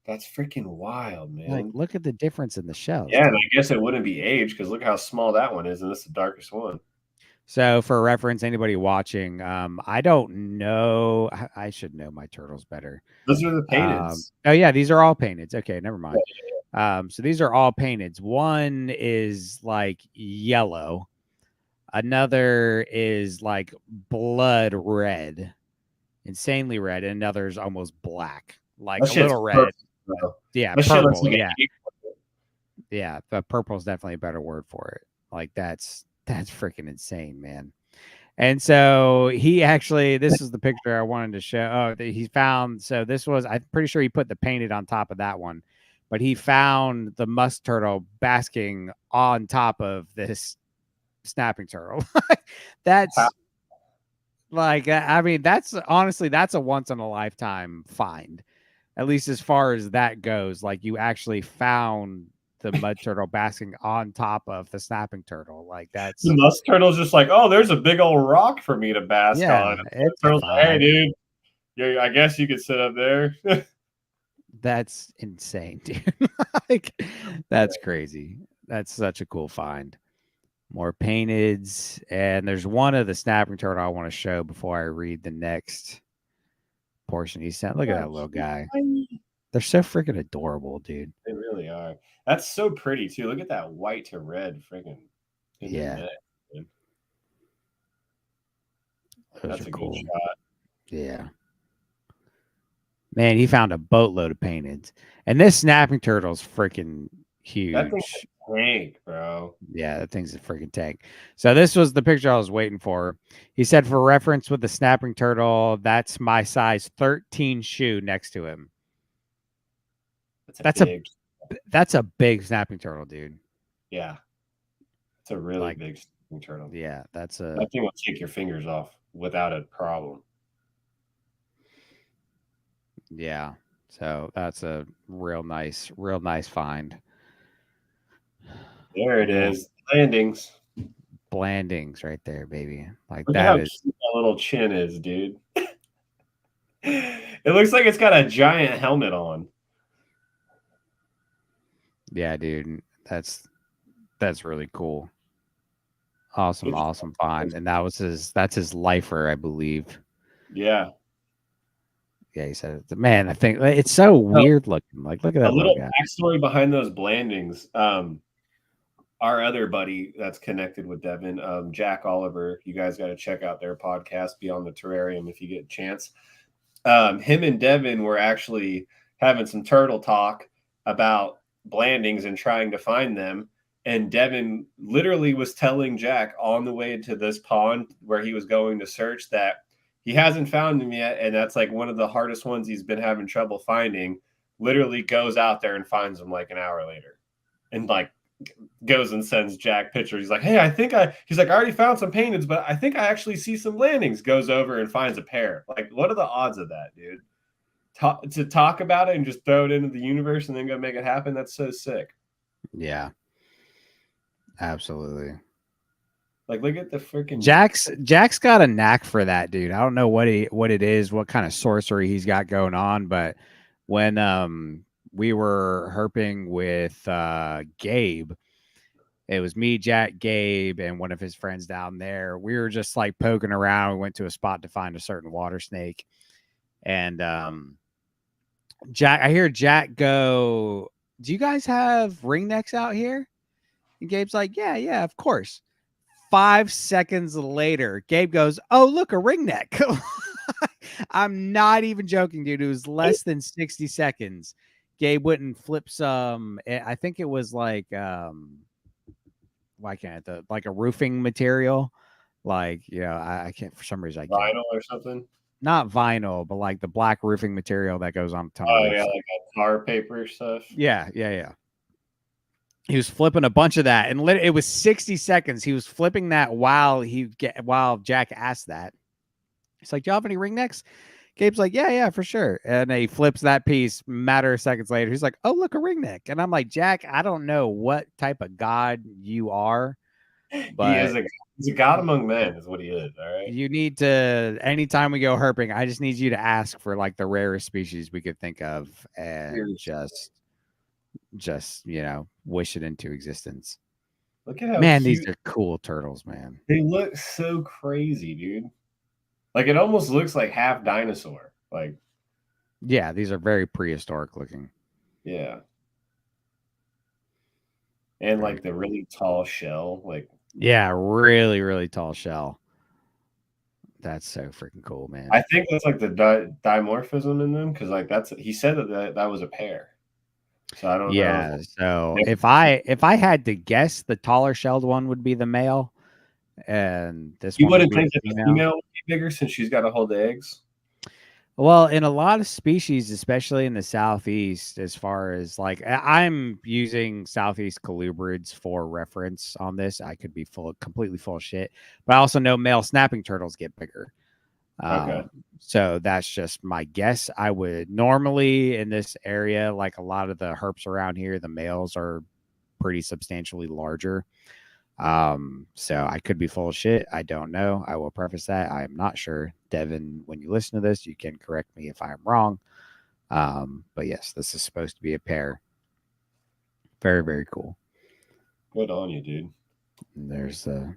That's freaking wild, man. Like, look at the difference in the shells. Yeah, and I guess it wouldn't be aged because look how small that one is, and this is the darkest one. So for reference, anybody watching, I don't know. I should know my turtles better. Those are the painted. Oh yeah, these are all painted. Okay, never mind. So these are all painted. One is like yellow. Another is like blood red, insanely red, and another's almost black, like That a shit's little red. perfect, bro. Yeah, That shit looks purple. like Yeah, a yeah. But purple is definitely a better word for it. Like that's freaking insane, man. And so he actually, this is the picture I wanted to show. Oh, he found. So this was, I'm pretty sure he put the painted on top of that one, but he found the musk turtle basking on top of this snapping turtle. That's like, I mean, that's honestly, that's a once in a lifetime find, at least as far as that goes. Like, you actually found the mud turtle basking on top of the snapping turtle. Like, that's The musk turtle's just like, oh, there's a big old rock for me to bask on. it's Turtle's like, hey, fine. dude, I guess you could sit up there. That's insane, dude. Like, that's crazy. That's such a cool find. More painteds, and there's one of the snapping turtle I want to show before I read the next portion he sent. Look at that little guy. They're so freaking adorable, dude. They really are. That's so pretty too. Look at that white to red freaking in the neck. Dude. That's a cool. good shot. Yeah. Man, he found a boatload of painteds. And this snapping turtle's freaking huge. That thing's a tank, bro. Yeah, that thing's a freaking tank. So this was the picture I was waiting for. He said, for reference with the snapping turtle, that's my size 13 shoe next to him. That's a big snapping turtle, dude. Yeah. It's a really big snapping turtle. Yeah, that thing will take your fingers off without a problem. Yeah. So that's a real nice find. There it is. Landings. Blandings right there, baby. Like, look at how cute that little chin is, dude. It looks like it's got a giant helmet on. Yeah, dude. That's really cool. Awesome find. And that's his lifer, I believe. Yeah. Yeah, he said it. Man, I think it's so weird looking. Like, look at that a little guy. backstory behind those blandings. Our other buddy that's connected with Devin, Jack Oliver, you guys got to check out their podcast, Beyond the Terrarium, if you get a chance. Him and Devin were actually having some turtle talk about blandings and trying to find them. And Devin literally was telling Jack on the way to this pond where he was going to search that he hasn't found them yet. And that's like one of the hardest ones he's been having trouble finding. Literally goes out there and finds them like an hour later. And like goes and sends Jack pictures. He's like, hey, he's like, I already found some paintings, but I think I actually see some landings. Goes over and finds a pair. Like, what are the odds of that, dude? To talk about it and just throw it into the universe and then go make it happen. That's so sick. Yeah. Absolutely. Like, look at the freaking Jack's got a knack for that, dude. I don't know what it is, what kind of sorcery he's got going on, but when we were herping with Gabe, it was me, Jack, Gabe, and one of his friends down there. We were just like poking around. We went to a spot to find a certain water snake, and I hear Jack go, "Do you guys have ringnecks out here?" And Gabe's like, yeah, of course. 5 seconds later, Gabe goes, "Oh, look, a ringneck." I'm not even joking, dude. It was less than 60 seconds. Gabe went and flipped some, I think it was like, why can't like a roofing material? Like, I can't, for some reason, I can't. Vinyl or something? Not vinyl, but like the black roofing material that goes on a ton of roofs. Yeah, like a tar paper stuff. Yeah. He was flipping a bunch of that, and it was 60 seconds. He was flipping that while Jack asked that. He's like, "Do you have any ringnecks?" Gabe's like, yeah, for sure. And he flips that piece. Matter of seconds later, he's like, "Oh, look, a ringneck." And I'm like, Jack, I don't know what type of god you are, but he's a god among men, is what he is. All right. You need to, anytime we go herping, I just need you to ask for like the rarest species we could think of, and just wish it into existence. Look at how Man, cute these are cool turtles, man. they look. So crazy, dude. Like it almost looks like half dinosaur. Like Yeah, these are very prehistoric looking. yeah, and Very like the really tall shell. Like Yeah, really, really tall shell. That's so freaking cool, man. I think that's like the dimorphism in them because like that's he said that was a pair. So I don't know. Yeah, so If, if I had to guess, the taller shelled one would be the male, and this you one would wouldn't be the think that the female. female would be bigger since she's got to hold the eggs. Well, in a lot of species, especially in the southeast, as far as like I'm using southeast colubrids for reference on this. I could be completely full of shit, but I also know male snapping turtles get bigger. Okay. So that's just my guess. I would normally in this area, like a lot of the herps around here, the males are pretty substantially larger. So I could be full of shit. I don't know. I will preface that. I am not sure. Devin, when you listen to this, you can correct me if I'm wrong. But yes, this is supposed to be a pair. Very, very cool. Good on you, dude. And there's the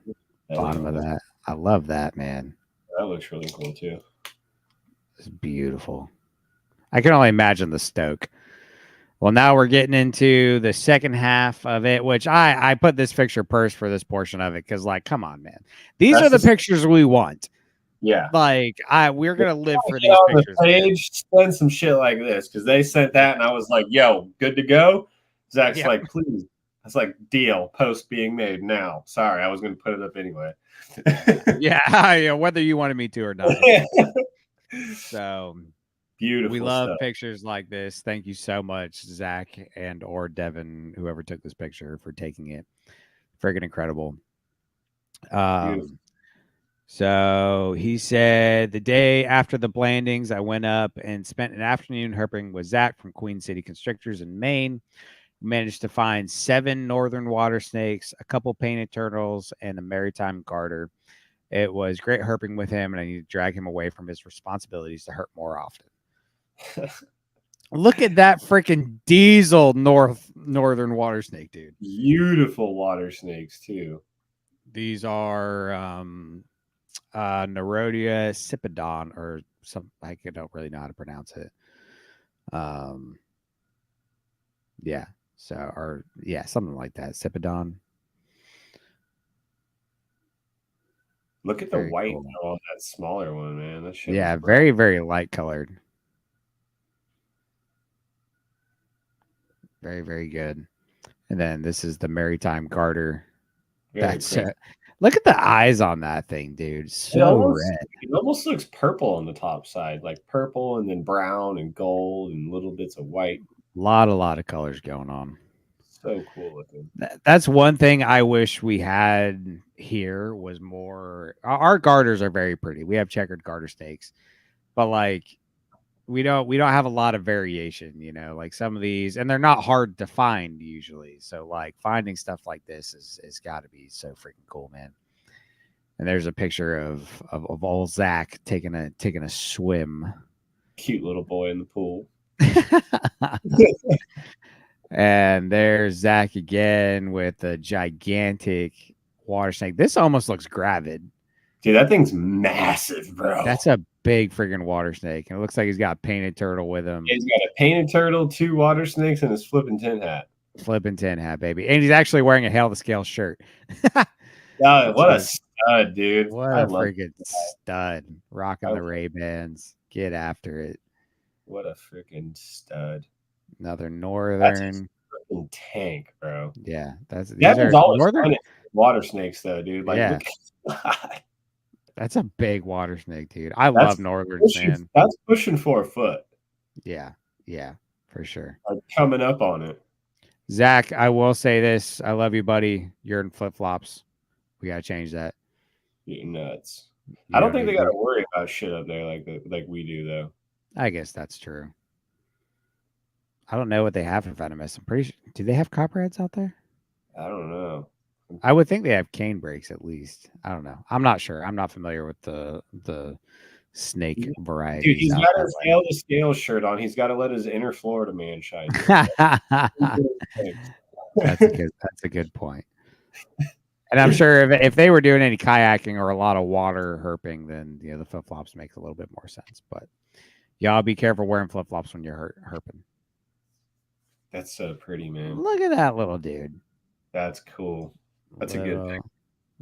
That bottom of that. I love that, man. That looks really cool too. It's beautiful. I can only imagine the stoke. Well, now we're getting into the second half of it, which I put this picture first for this portion of it because, like, come on, man, these That's are the just- pictures we want. Yeah. Like, we're gonna live for Get these on the pictures. man. page, send some shit like this because they sent that and I was like, "Yo, good to go." Zach's Yeah. like, "Please." I was like, "Deal. Post being made now." Sorry, I was going to put it up anyway. Yeah, whether you wanted me to or not. So Beautiful. we love stuff. pictures like this. Thank you so much, Zach and or Devin, whoever took this picture, for taking it. Friggin' incredible. Beautiful. So he said the day after the blandings, I went up and spent an afternoon herping with Zach from Queen City Constrictors in Maine. We managed to find 7 northern water snakes, a couple painted turtles, and a maritime garter. It was great herping with him, and I need to drag him away from his responsibilities to herp more often. Look at that freaking diesel northern water snake, dude. Beautiful water snakes too. These are Nerodia cipodon or some. I don't really know how to pronounce it. Yeah. So or yeah, something like that. Cipodon. Look at the Very white cool. on that smaller one, man. That shit. Yeah, very, very light colored. Very, very good. And then this is the maritime garter. That's look at the eyes on that thing, dude. So red. It almost looks purple on the top side, like purple and then brown and gold and little bits of white. A lot of colors going on. So cool looking. That's one thing I wish we had here was more. Our garters are very pretty. We have checkered garter snakes, but like we don't have a lot of variation, you know, like some of these, and they're not hard to find usually. So like finding stuff like this is got to be so freaking cool, man. And there's a picture of old Zach taking a swim. Cute little boy in the pool. And there's Zach again with a gigantic water snake. This almost looks gravid. Dude, that thing's massive, bro. That's a big freaking water snake. And it looks like he's got a painted turtle with him. He's got a painted turtle, 2 water snakes, and his Flippin Tin hat. Flippin Tin hat, baby. And he's actually wearing a Hell the Scale shirt. What a stud, dude. What a freaking stud. Rocking the Ray-Bans. Get after it. What a freaking stud. Another northern. Freaking tank, bro. Yeah. These are northern water snakes, though, dude. Like, yeah. That's a big water snake, dude. I love northerns, man. That's pushing 4 foot. Yeah, for sure. Like coming up on it. Zach, I will say this. I love you, buddy. You're in flip-flops. We got to change that. You're nuts. I don't think they got to worry about shit up there like we do, though. I guess that's true. I don't know what they have for venomous. I'm pretty sure. Do they have copperheads out there? I don't know. I would think they have cane breaks at least. I don't know. I'm not sure. I'm not familiar with the snake variety. Dude, he's got his Hell the Scale shirt on. He's got to let his inner Florida man shine. That's a good point. And I'm sure if they were doing any kayaking or a lot of water herping, then the flip flops makes a little bit more sense. But y'all be careful wearing flip flops when you're herping. That's so pretty, man. Look at that little dude. That's cool. That's a good pick.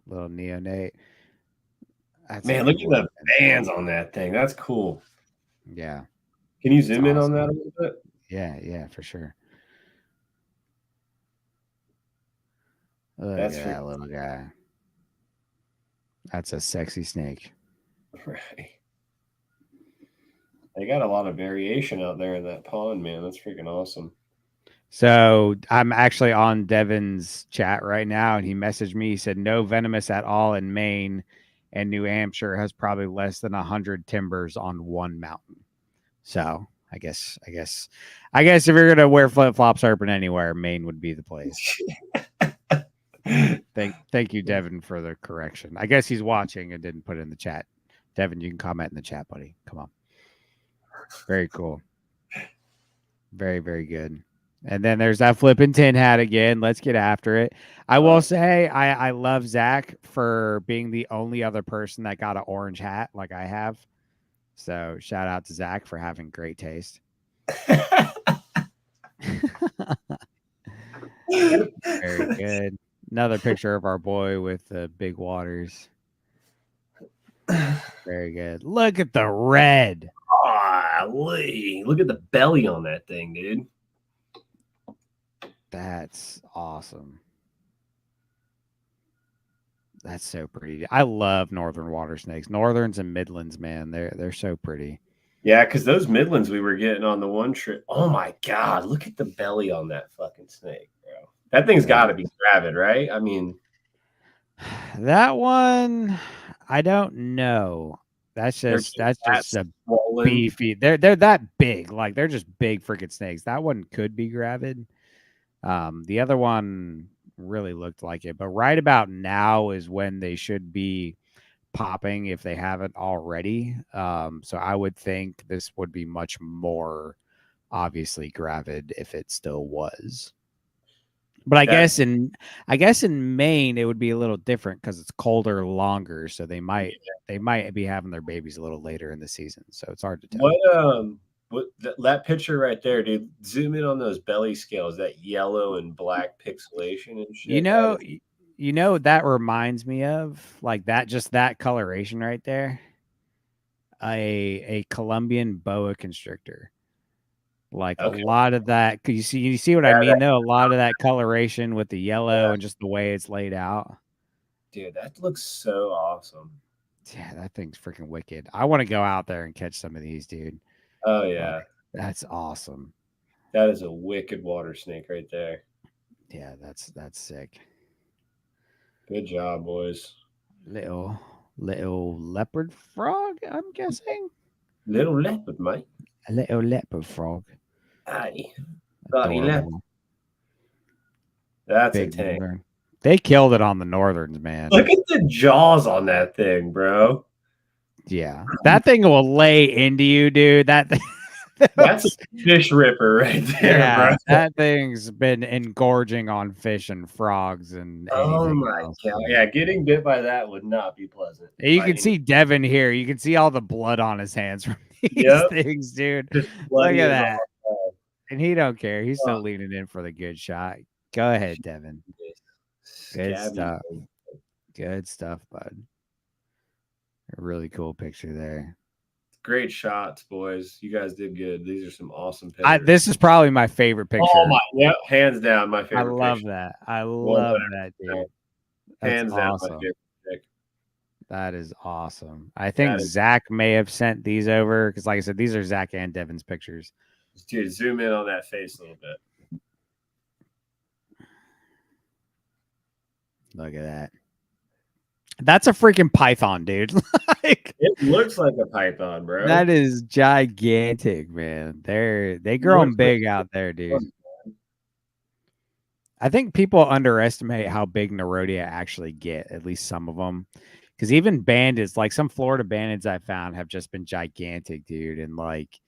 Little neonate. That's Man, look at the bands on that thing. That's cool. Yeah. Can you zoom in on that a little bit? Yeah, for sure. Look That's at that little guy. That's a sexy snake. Right. They got a lot of variation out there in that pond, man. That's freaking awesome. So I'm actually on Devin's chat right now, and he messaged me. He said, no venomous at all in Maine, and New Hampshire has probably less than 100 timbers on one mountain. So I guess if you're going to wear flip-flops herping anywhere, Maine would be the place. Thank you, Devin, for the correction. I guess he's watching and didn't put it in the chat. Devin, you can comment in the chat, buddy. Come on. Very cool. Very, very good. And then there's that Flippin Tin hat again. Let's get after it. I will say I love Zach for being the only other person that got an orange hat like I have. So shout out to Zach for having great taste. Very good. Another picture of our boy with the big waters. Very good. Look at the red. Golly. Look at the belly on that thing, dude. That's awesome. That's so pretty. I love northern water snakes. Northerns and Midlands, man. They're so pretty. Yeah, because those Midlands we were getting on the one trip. Oh my God, look at the belly on that fucking snake, bro. That thing's got to be gravid, right? I mean, that one, I don't know. That's just a swollen. Beefy. They're that big. Like they're just big freaking snakes. That one could be gravid. The other one really looked like it, but right about now is when they should be popping if they haven't already. So I would think this would be much more obviously gravid if it still was. But I guess in Maine it would be a little different because it's colder longer, so they might be having their babies a little later in the season. So it's hard to tell. What that picture right there, dude? Zoom in on those belly scales, that yellow and black pixelation and shit. You know that reminds me of like that, just that coloration right there. A Colombian boa constrictor. Like a lot of that, because you see what I mean though? A lot of that coloration with the yellow and just the way it's laid out. Dude, that looks so awesome. Yeah, that thing's freaking wicked. I want to go out there and catch some of these, dude. Oh yeah. That's awesome. That is a wicked water snake right there. Yeah, that's sick. Good job, boys. Little leopard frog, I'm guessing. Little leopard, mate. A little leopard frog. Aye. Leopard. That's big a tank. Northern. They killed it on the Northerns, man. Look at the jaws on that thing, bro. Yeah, that thing will lay into you, dude. That's a fish ripper right there, bro. That thing's been engorging on fish and frogs and oh my else, God. Yeah, getting bit by that would not be pleasant. You can see Devin here. You can see all the blood on his hands from these things, dude. Look at that. And he don't care. He's still leaning in for the good shot. Go ahead, Devin. Good stuff. Good stuff, bud. A really cool picture there. Great shots, boys. You guys did good. These are some awesome pictures. This is probably my favorite picture. Oh my, yep, hands down, my favorite. I love that. I love that, dude. Hands down, my favorite pick. That is awesome. I think Zach may have sent these over because, like I said, these are Zach and Devin's pictures. Dude, zoom in on that face a little bit. Look at that. That's a freaking python, dude. Like, it looks like a python, bro. That is gigantic, man. They grow them big out there, dude. I think people underestimate how big Nerodia actually get, at least some of them. Because even bandits, like some Florida bandits I found have just been gigantic, dude. And like,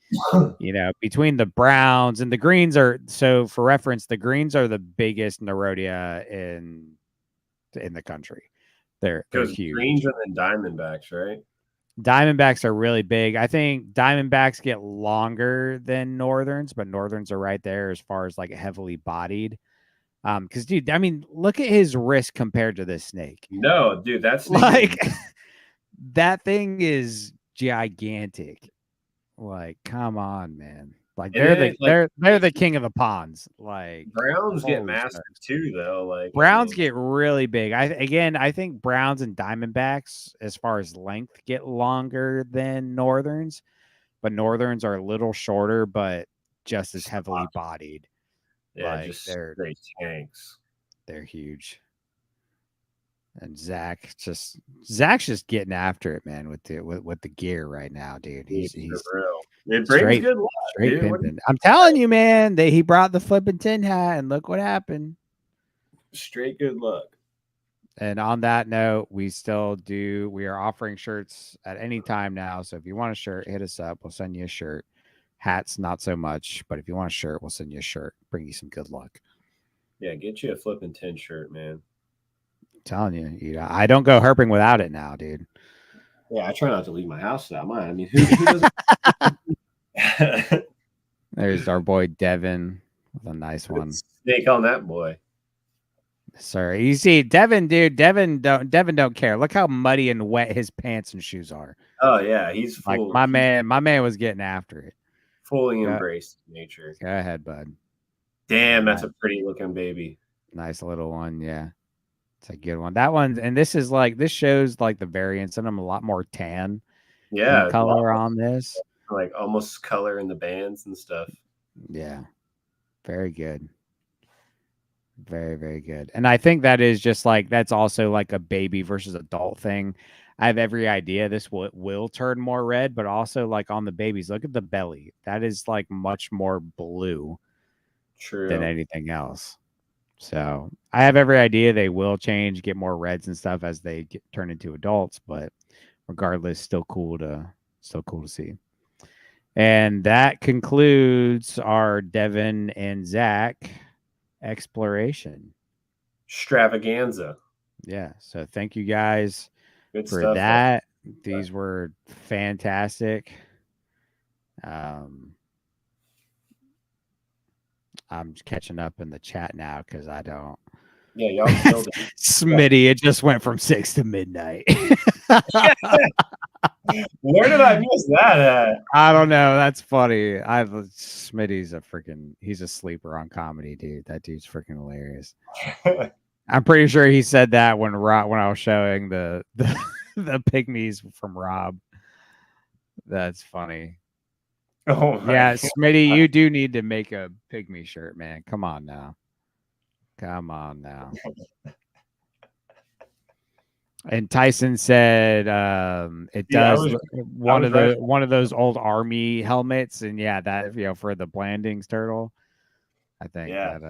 you know, between the browns and the greens are, so for reference, the greens are the biggest Nerodia in in the country. They're Goes huge. greens and then diamondbacks, right? Diamondbacks are really big. I think diamondbacks get longer than northerns, but northerns are right there as far as like heavily bodied. Because dude, I mean, look at his wrist compared to this snake. No, dude, that's Like that thing is gigantic. Like, come on, man. Like and then it, like they're the king of the ponds. Like browns get holy massive smokes. too, though. Like Browns get really big. I think browns and diamondbacks, as far as length, get longer than northerns, but northerns are a little shorter, but just as heavily bodied. yeah, Like just straight tanks. they're huge. And Zach's just getting after it, man, with the gear right now, dude. He's For real. It brings straight, good luck, straight dude. pimping. I'm telling you, man, he brought the Flippin Tin hat, and look what happened. Straight good luck. And on that note, we are offering shirts at any time now. So if you want a shirt, hit us up. We'll send you a shirt. Hats, not so much, but if you want a shirt, we'll send you a shirt. Bring you some good luck. Yeah, get you a Flippin' Tin shirt, man. I'm telling you, I don't go herping without it now, dude. Yeah, I try not to leave my house without mine. I mean, who doesn't? There's our boy Devin with a nice one. Snake on that boy. Sorry, you see, Devin, dude. Devin don't care. Look how muddy and wet his pants and shoes are. Oh yeah, he's Like full. my man was getting after it. Fully embraced nature. Go ahead, bud. Damn, that's a pretty looking baby. Nice little one, yeah. It's a good one. That one, and this shows like the variance in them, a lot more tan. Yeah, color on this. Like almost color in the bands and stuff. Yeah. Very good. Very, very good. And I think that is just like that's also like a baby versus adult thing. I have every idea this will turn more red, but also like on the babies, look at the belly. That is like much more blue than anything else. So I have every idea they will change, get more reds and stuff as they turn into adults, but regardless, still cool to see. And that concludes our Devin and Zach exploration extravaganza. Yeah. So thank you guys Good for stuff, that. These were fantastic. I'm just catching up in the chat now because I don't. Yeah, y'all killed it. Smitty, it just went from 6 to midnight. Where did I miss that at? I don't know. That's funny. Smitty's he's a sleeper on comedy, dude. That dude's freaking hilarious. I'm pretty sure he said that when I was showing the pygmies from Rob. That's funny. Oh yeah, God. Smitty, you do need to make a pygmy shirt, man. Come on now. And Tyson said it does one of those old army helmets, and yeah, that for the Blandings turtle. I think that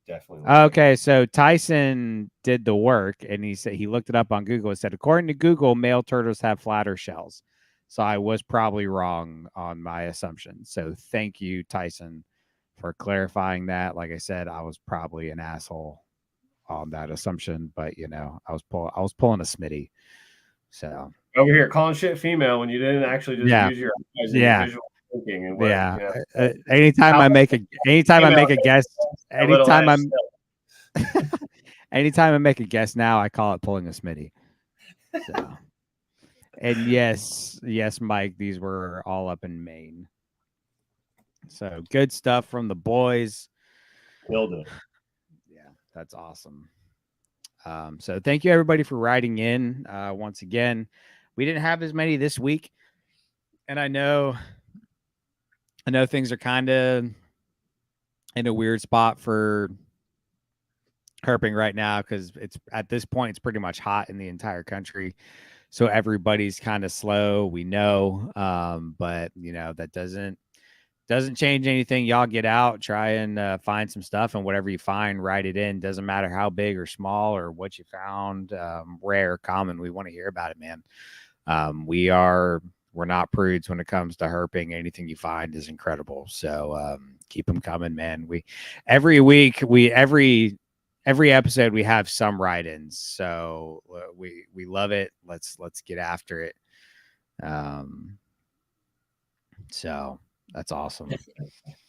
definitely. Okay, so Tyson did the work, and he said he looked it up on Google. It said according to Google, male turtles have flatter shells. So I was probably wrong on my assumption. So thank you, Tyson, for clarifying that. Like I said, I was probably an asshole on that assumption, but I was pulling a Smitty. So over here calling shit female when you didn't actually just use your eyes and visual thinking and what, anytime I make a guess, anytime I make a guess now, I call it pulling a Smitty. So. And yes, Mike, these were all up in Maine. So good stuff from the boys. Killed it. Yeah, that's awesome. So thank you everybody for writing in. Once again, we didn't have as many this week, and I know things are kind of in a weird spot for herping right now because it's at this point it's pretty much hot in the entire country. So everybody's kind of slow, we know, but that doesn't change anything. Y'all get out, try and find some stuff, and whatever you find, write it in. Doesn't matter how big or small or what you found, rare, common. We want to hear about it, man. We're not prudes when it comes to herping. Anything you find is incredible. So keep them coming, man. Every week, every episode we have some write-ins, so we love it. Let's get after it. So that's awesome.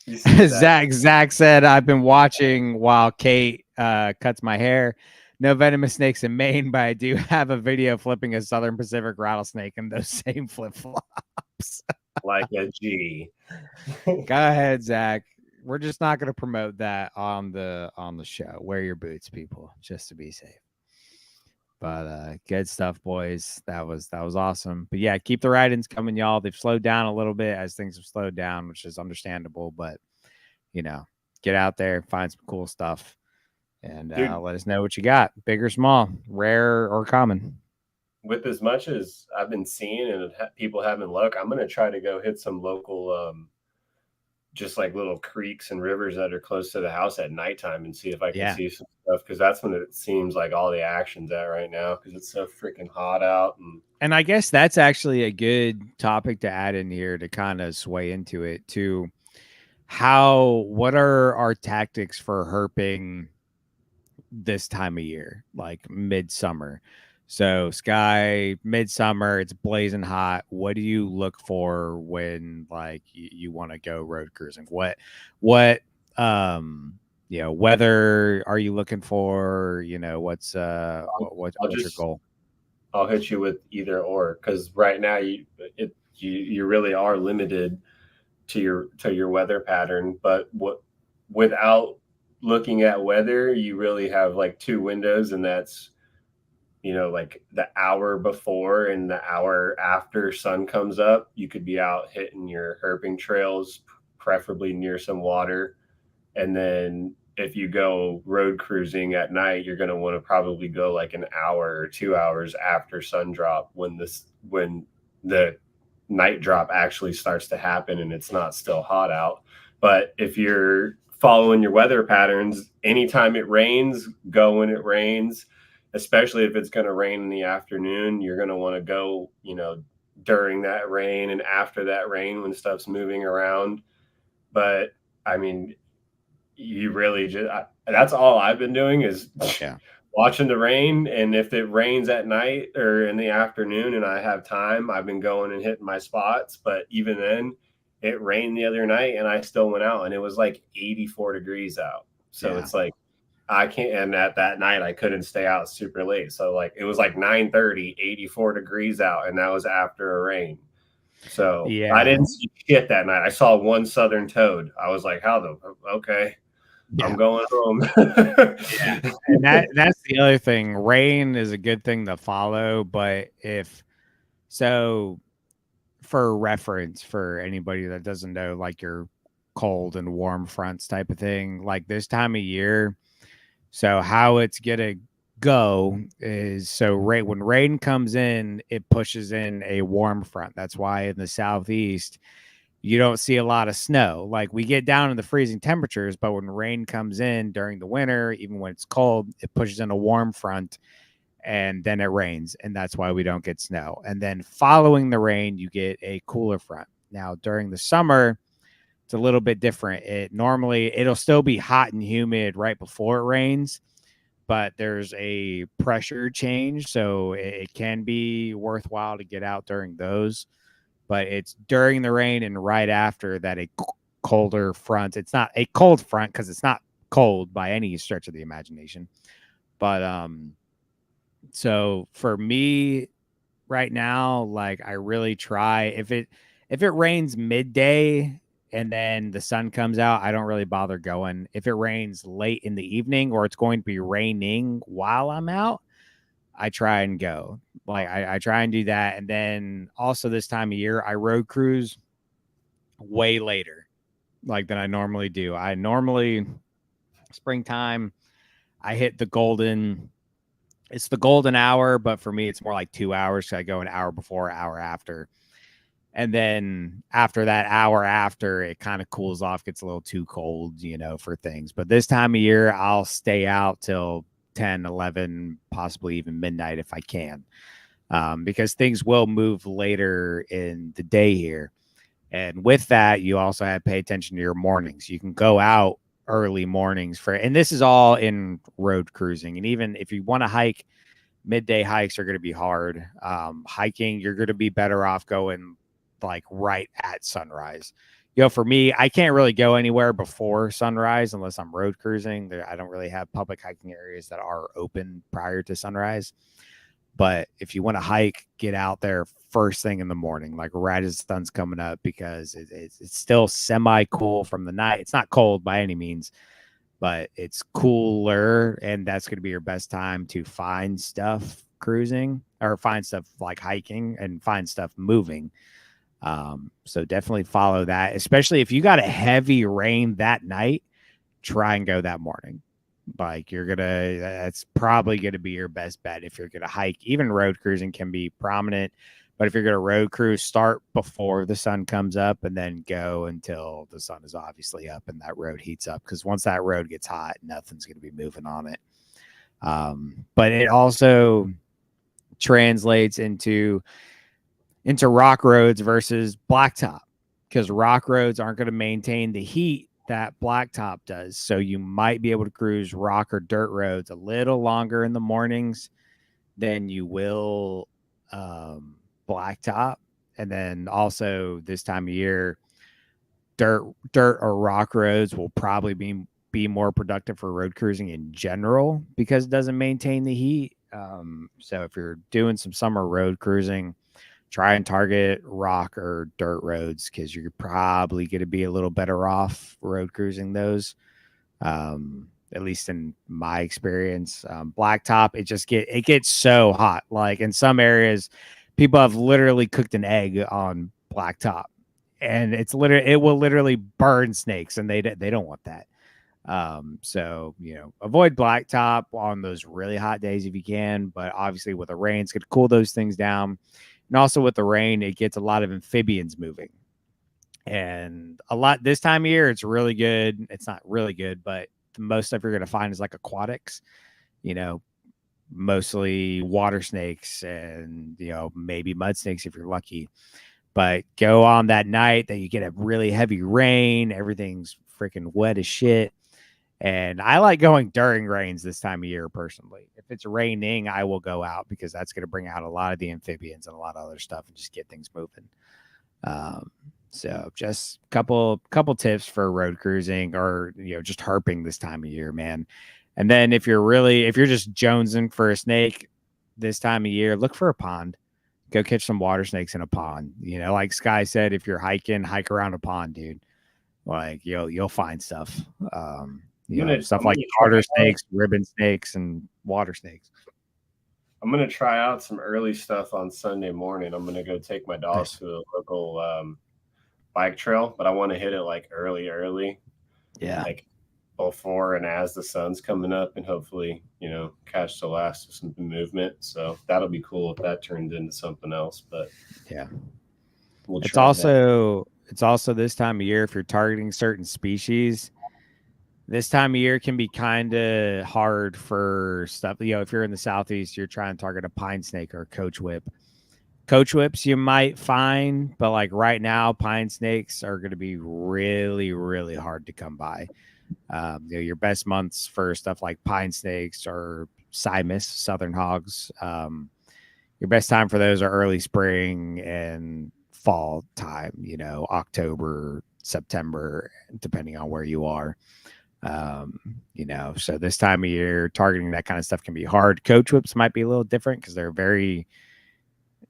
You see that? Zach said, I've been watching while Kate cuts my hair. No venomous snakes in Maine, but I do have a video flipping a Southern Pacific rattlesnake in those same flip flops. Like a G. Go ahead, Zach. We're just not going to promote that on the show. Wear your boots, people, just to be safe. But good stuff, boys. That was awesome. But yeah, keep the write-ins coming, y'all. They've slowed down a little bit as things have slowed down, which is understandable. But get out there, find some cool stuff, and let us know what you got, big or small, rare or common. With as much as I've been seeing and people having luck, I'm gonna try to go hit some local, just like little creeks and rivers that are close to the house at nighttime and see if I can see some stuff, because that's when it seems like all the action's at right now, because it's so freaking hot out. And I guess that's actually a good topic to add in here to kind of sway into it too. What are our tactics for herping this time of year, like midsummer? So Sky, midsummer, it's blazing hot. What do you look for when like you want to go road cruising? What weather are you looking for? What's what's your goal? I'll hit you with either or, because right now you really are limited to your weather pattern. But without looking at weather, you really have like two windows, and that's like the hour before and the hour after sun comes up. You could be out hitting your herping trails, preferably near some water. And then if you go road cruising at night, you're going to want to probably go like an hour or 2 hours after sun drop, when the night drop actually starts to happen and it's not still hot out. But if you're following your weather patterns, anytime it rains, go when it rains. Especially if it's going to rain in the afternoon, you're going to want to go, during that rain and after that rain when stuff's moving around. But I mean, you really that's all I've been doing is watching the rain. And if it rains at night or in the afternoon and I have time, I've been going and hitting my spots. But even then, it rained the other night and I still went out and it was like 84 degrees out. So it's like, I can't, and at that night I couldn't stay out super late. So like it was like 9:30, 84 degrees out, and that was after a rain. So I didn't see shit that night. I saw one southern toad. I was like, okay. I'm going home. And that's the other thing. Rain is a good thing to follow, but for reference, for anybody that doesn't know, like your cold and warm fronts type of thing, like this time of year. So how it's gonna go is, when rain comes in, it pushes in a warm front. That's why in the southeast you don't see a lot of snow. Like we get down in the freezing temperatures, but when rain comes in during the winter, even when it's cold, it pushes in a warm front and then it rains, and that's why we don't get snow. And then following the rain, you get a cooler front. Now during the summer, it's a little bit different. It'll still be hot and humid right before it rains, but there's a pressure change, so it can be worthwhile to get out during those. But it's during the rain and right after that a colder front. It's not a cold front because it's not cold by any stretch of the imagination. But so for me right now, like I really try, if it rains midday and then the sun comes out, I don't really bother going. If it rains late in the evening or it's going to be raining while I'm out, I try and go. Like I try and do that. And then also this time of year, I road cruise way later, like than I normally do. I normally springtime, I hit the golden hour, but for me, it's more like 2 hours. So I go an hour before, hour after. And then after that hour after, it kind of cools off, gets a little too cold, for things. But this time of year, I'll stay out till 10, 11, possibly even midnight if I can, because things will move later in the day here. And with that, you also have to pay attention to your mornings. You can go out early mornings and this is all in road cruising. And even if you want to hike, midday hikes are going to be hard. Hiking, you're going to be better off going like right at sunrise. For me, I can't really go anywhere before sunrise unless I'm road cruising. I don't really have public hiking areas that are open prior to sunrise. But if you want to hike, get out there first thing in the morning, like right as the sun's coming up, because it's still semi cool from the night. It's not cold by any means, but it's cooler, and that's going to be your best time to find stuff cruising or find stuff like hiking and find stuff moving. So definitely follow that, especially if you got a heavy rain that night. Try and go that morning. Like that's probably gonna be your best bet if you're gonna hike. Even road cruising can be prominent, but if you're gonna road cruise, start before the sun comes up and then go until the sun is obviously up and that road heats up. Because once that road gets hot, nothing's gonna be moving on it. But it also translates into rock roads versus blacktop, because rock roads aren't going to maintain the heat that blacktop does. So you might be able to cruise rock or dirt roads a little longer in the mornings than you will blacktop. And then also this time of year, dirt or rock roads will probably be more productive for road cruising in general because it doesn't maintain the heat. So if you're doing some summer road cruising, try and target rock or dirt roads because you're probably going to be a little better off road cruising those. At least in my experience, blacktop, it gets so hot. Like in some areas, people have literally cooked an egg on blacktop, and it will literally burn snakes, and they don't want that. So avoid blacktop on those really hot days if you can, but obviously with the rain, it's going to cool those things down. And also with the rain, it gets a lot of amphibians moving. And a lot this time of year, it's really good. It's not really good, but the most stuff you're going to find is like aquatics, mostly water snakes and, maybe mud snakes if you're lucky. But go on that night that you get a really heavy rain, everything's freaking wet as shit. And I like going during rains this time of year personally. If it's raining, I will go out because that's going to bring out a lot of the amphibians and a lot of other stuff and just get things moving. So just couple tips for road cruising or just herping this time of year, man. And then if you're just jonesing for a snake this time of year, look for a pond. Go catch some water snakes in a pond. Like Sky said, if you're hiking, hike around a pond, dude. Like you'll find stuff. Stuff like garter snakes, ribbon snakes, and water snakes. I'm going to try out some early stuff on Sunday morning. I'm going to go take my dogs to a local bike trail, but I want to hit it like early. Yeah. Like before and as the sun's coming up and hopefully, catch the last of some movement. So that'll be cool if that turns into something else. But yeah, it's also this time of year, if you're targeting certain species, this time of year can be kind of hard for stuff. If you're in the Southeast, you're trying to target a pine snake or a coach whip. Coach whips you might find, but like right now, pine snakes are going to be really, really hard to come by. Your best months for stuff like pine snakes or Simus, southern hogs. Your best time for those are early spring and fall time, October, September, depending on where you are. So this time of year, targeting that kind of stuff can be hard. Coach whips might be a little different because they're very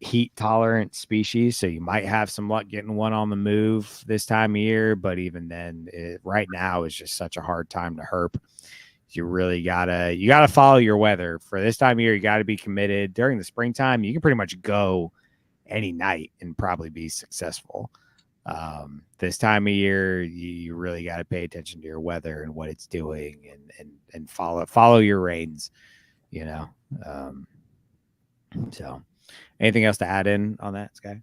heat tolerant species. So you might have some luck getting one on the move this time of year. But even then, right now is just such a hard time to herp. You really gotta follow your weather for this time of year. You got to be committed. During the springtime, you can pretty much go any night and probably be successful. This time of year, you really got to pay attention to your weather and what it's doing and follow your reins, so anything else to add in on that, Sky?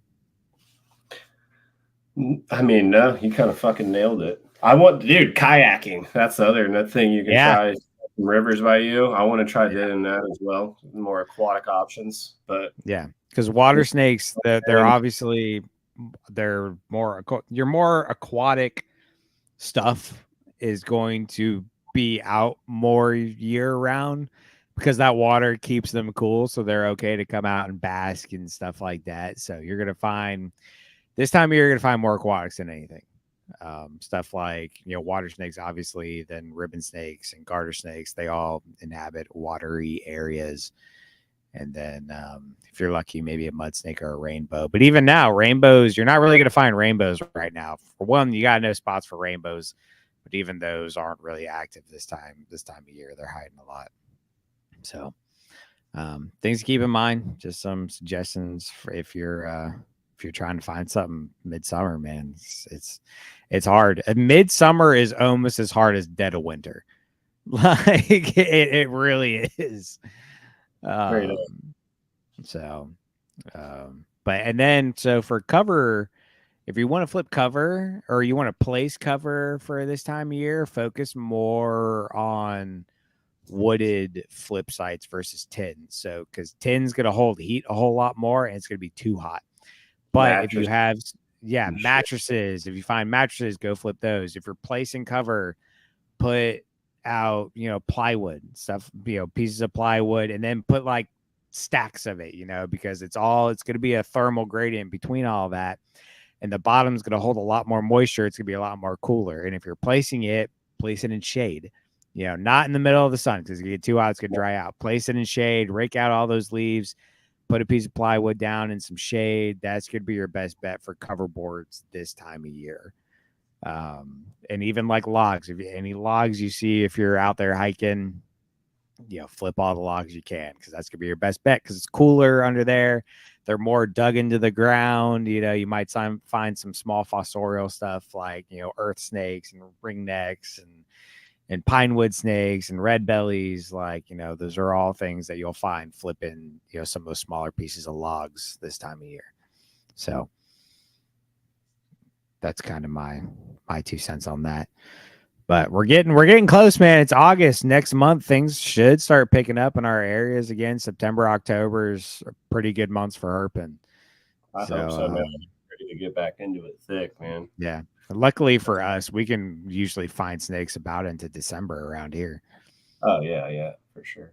I mean, no, you kind of fucking nailed it. Dude, kayaking. That's the other thing you can try. Rivers by you. I want to try doing that as well. More aquatic options, but yeah, because water snakes, they're obviously you're more aquatic stuff is going to be out more year round because that water keeps them cool, so they're okay to come out and bask and stuff like that. So you're gonna find this time of year, you're gonna find more aquatics than anything. Stuff like water snakes, obviously, then ribbon snakes and garter snakes. They all inhabit watery areas. And then if you're lucky, maybe a mud snake or a rainbow. But even now, rainbows, you're not really going to find rainbows right now. For one, you got no spots for rainbows, but even those aren't really active this time of year. They're hiding a lot. So things to keep in mind. Just some suggestions for if you're trying to find something midsummer, man. It's hard. Midsummer is almost as hard as dead of winter. Like it really is. So but and then so for cover, if you want to flip cover or you want to place cover for this time of year, focus more on wooded flip sites versus tin. So because tin's gonna hold heat a whole lot more and it's gonna be too hot. But if you have mattresses, if you find mattresses, go flip those. If you're placing cover, put out plywood stuff, pieces of plywood, and then put like stacks of it, because it's going to be a thermal gradient between all that, and the bottom's going to hold a lot more moisture. It's going to be a lot more cooler. And if you're placing it, place it in shade, not in the middle of the sun, because if you get too hot, it's going to dry out. Place it in shade, rake out all those leaves, put a piece of plywood down in some shade. That's going to be your best bet for cover boards this time of year. And even like logs, if any logs you see, if you're out there hiking, flip all the logs you can, because that's gonna be your best bet, because it's cooler under there. They're more dug into the ground. You might find some small fossorial stuff like earth snakes and ringnecks and pinewood snakes and red bellies. Like those are all things that you'll find flipping some of those smaller pieces of logs this time of year. So that's kind of my 2 cents on that. But we're getting close, man. It's August. Next month, things should start picking up in our areas again. September, October is pretty good months for herping. I hope so, man. I'm ready to get back into it thick, man. Yeah. Luckily for us, we can usually find snakes about into December around here. Oh yeah, for sure.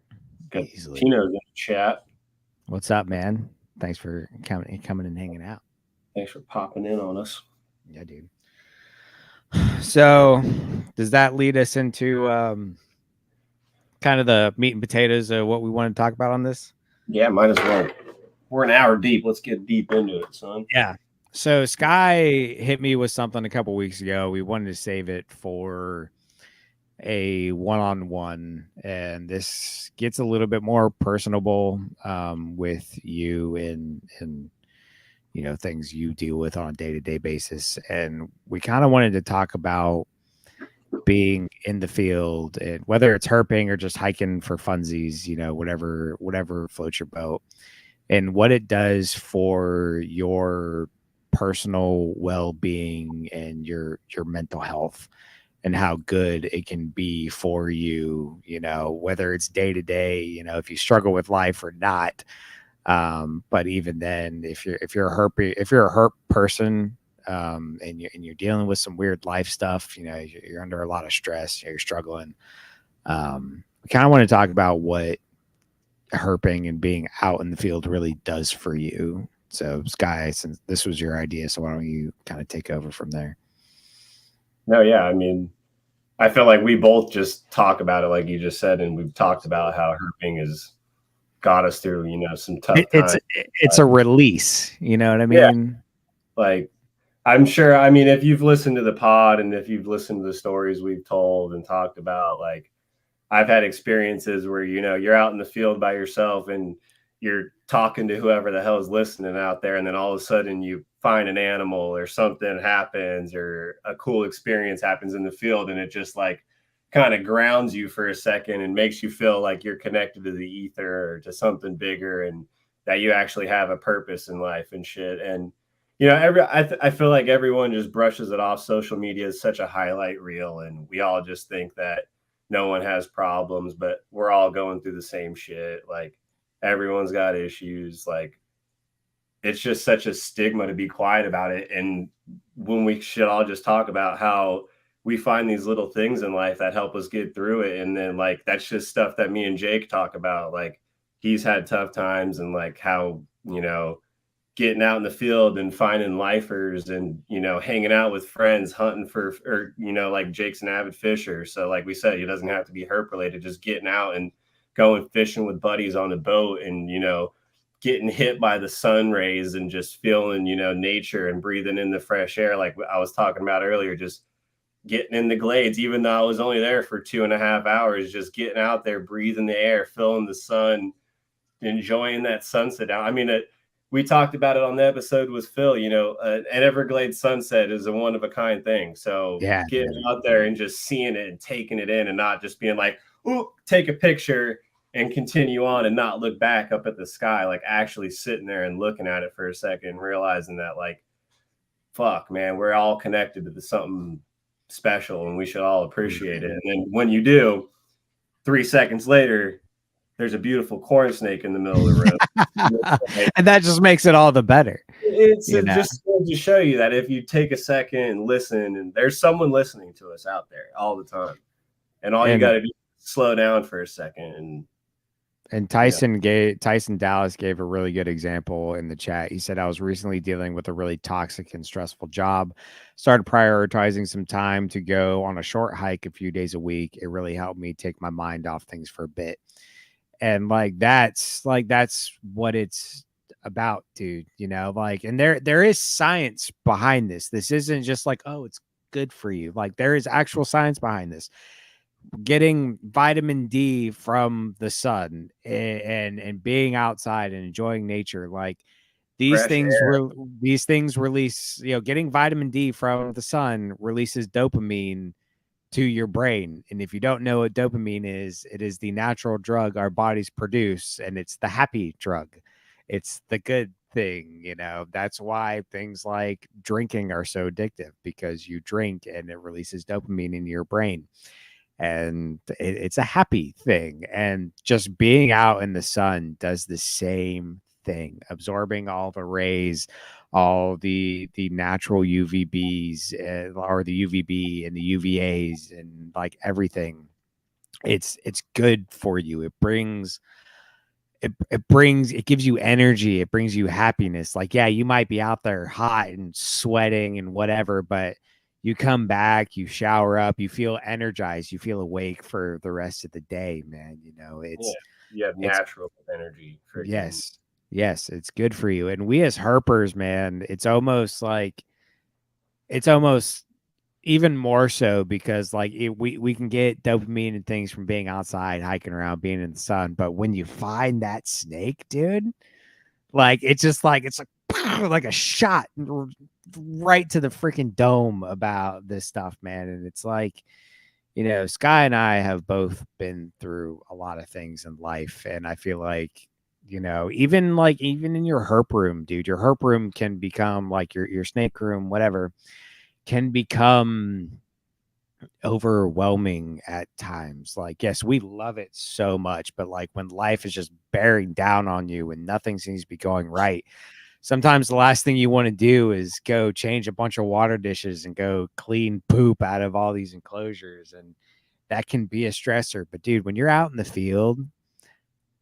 Got Tino's in the chat. What's up, man? Thanks for coming and hanging out. Thanks for popping in on us. Yeah, dude. So does that lead us into kind of the meat and potatoes of what we want to talk about on this? Yeah, might as well. We're an hour deep. Let's get deep into it, son. Yeah. So Sky hit me with something a couple weeks ago. We wanted to save it for a one-on-one, and this gets a little bit more personable with you and things you deal with on a day-to-day basis. And we kind of wanted to talk about being in the field, and whether it's herping or just hiking for funsies, whatever floats your boat, and what it does for your personal well-being and your mental health, and how good it can be for you, whether it's day to day, if you struggle with life or not. But even then, if you're a herp person, and you're dealing with some weird life stuff, you're under a lot of stress, you're struggling. We kind of want to talk about what herping and being out in the field really does for you. So Sky, since this was your idea, so why don't you kind of take over from there? No, yeah. I mean, I feel like we both just talk about it like you just said, and we've talked about how herping has got us through, some tough times. It's a release, you know what I mean? Yeah. Like, I'm sure, I mean, if you've listened to the pod and if you've listened to the stories we've told and talked about, like, I've had experiences where, you're out in the field by yourself and you're talking to whoever the hell is listening out there. And then all of a sudden you find an animal or something happens or a cool experience happens in the field. And it just like kind of grounds you for a second and makes you feel like you're connected to the ether or to something bigger, and that you actually have a purpose in life and shit. And, I feel like everyone just brushes it off. Social media is such a highlight reel, and we all just think that no one has problems, but we're all going through the same shit. Like, everyone's got issues. Like, it's just such a stigma to be quiet about it. And when we should all just talk about how we find these little things in life that help us get through it. And then like that's just stuff that me and Jake talk about. Like he's had tough times and like how, you know, getting out in the field and finding lifers and, you know, hanging out with friends, hunting for, or, you know, like Jake's an avid fisher. So like we said, he doesn't have to be herp related, just getting out and going fishing with buddies on the boat and, you know, getting hit by the sun rays and just feeling, you know, nature and breathing in the fresh air. Like I was talking about earlier, just getting in the glades, even though I was only there for 2.5 hours, just getting out there, breathing the air, feeling the sun, enjoying that sunset out. I mean, we talked about it on the episode with Phil, you know, an Everglades sunset is a one of a kind thing. So Yeah, getting man. out there and just seeing it and taking it in and not just being like, ooh, take a picture and continue on and not look back up at the sky, like actually sitting there and looking at it for a second and realizing that like, fuck, man, we're all connected to something special and we should all appreciate it. And then when you do, 3 seconds later, there's a beautiful corn snake in the middle of the road. And that just makes it all the better. It's You know? just to show you that if you take a second and listen, and there's someone listening to us out there all the time, and all you got to do is slow down for a second. And Tyson Dallas gave a really good example in the chat. He said, I was recently dealing with a really toxic and stressful job, started prioritizing some time to go on a short hike a few days a week. It really helped me take my mind off things for a bit. And that's what it's about, dude. You know, like, and there is science behind this. This isn't just like, oh, it's good for you. Like there is actual science behind this. Getting vitamin D from the sun and being outside and enjoying nature, like these things release, you know, getting vitamin D from the sun releases dopamine to your brain. And if you don't know what dopamine is, it is the natural drug our bodies produce, and it's the happy drug. It's the good thing, you know. That's why things like drinking are so addictive, because you drink and it releases dopamine in your brain. And it's a happy thing. And just being out in the sun does the same thing, absorbing all the rays, all the natural UVBs, or the UVB and the UVAs and like everything. It's good for you. It gives you energy. It brings you happiness. Like, yeah, you might be out there hot and sweating and whatever, but you come back, you shower up, you feel energized, you feel awake for the rest of the day, man. You know, You have natural energy. Yes, it's good for you. And we as herpers, man, it's almost even more so, because like we can get dopamine and things from being outside, hiking around, being in the sun. But when you find that snake, dude, like it's just like it's like a shot right to the freaking dome about this stuff, man. And it's like, you know, Sky and I have both been through a lot of things in life, and I feel like, you know, even in your herp room, dude, your herp room can become like your snake room, whatever, can become overwhelming at times. Like, yes, we love it so much, but like when life is just bearing down on you and nothing seems to be going right, sometimes the last thing you want to do is go change a bunch of water dishes and go clean poop out of all these enclosures, and that can be a stressor. But dude, when you're out in the field,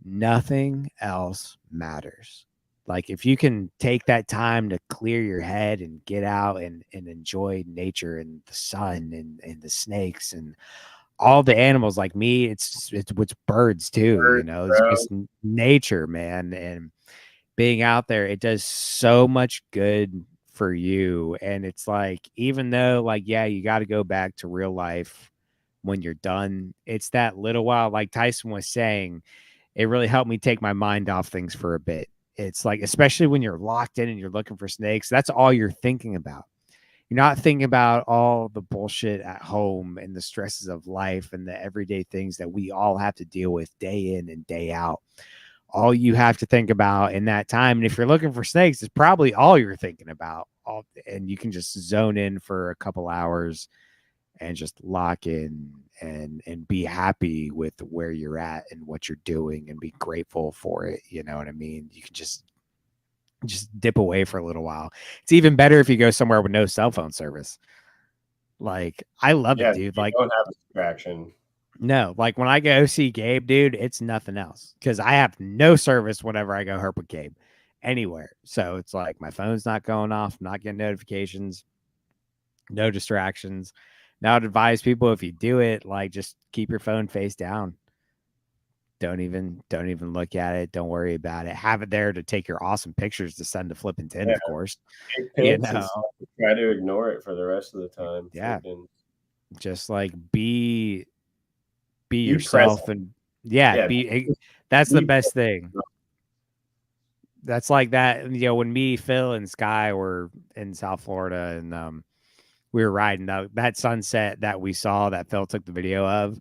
nothing else matters. Like if you can take that time to clear your head and get out and enjoy nature and the sun and the snakes and all the animals, like me, it's birds too, you know, it's just nature, man. And being out there, it does so much good for you. And it's like, even though like, yeah, you got to go back to real life when you're done, it's that little while, like Tyson was saying, it really helped me take my mind off things for a bit. It's like, especially when you're locked in and you're looking for snakes, that's all you're thinking about. You're not thinking about all the bullshit at home and the stresses of life and the everyday things that we all have to deal with day in and day out. All you have to think about in that time, and if you're looking for snakes, is probably all you're thinking about. And you can just zone in for a couple hours and just lock in and be happy with where you're at and what you're doing and be grateful for it. You know what I mean? You can just dip away for a little while. It's even better if you go somewhere with no cell phone service. Like, I love Yeah, it, dude. you Like, don't have a distraction. no, like when I go see Gabe, dude, it's nothing else because I have no service whenever I go herp with Gabe anywhere. So it's like my phone's not going off, I'm not getting notifications, no distractions. Now, I'd advise people if you do it, like just keep your phone face down. Don't even look at it. Don't worry about it. Have it there to take your awesome pictures to send to Flippin' Tin, Yeah, of course. take You pics and know, stuff. Try to ignore it for the rest of the time. yeah, Freaking just like be be present. yourself and yeah, Yeah, that's the be best thing. That's like that, when me, Phil, and Sky were in South Florida and we were riding that sunset that we saw that Phil took the video of.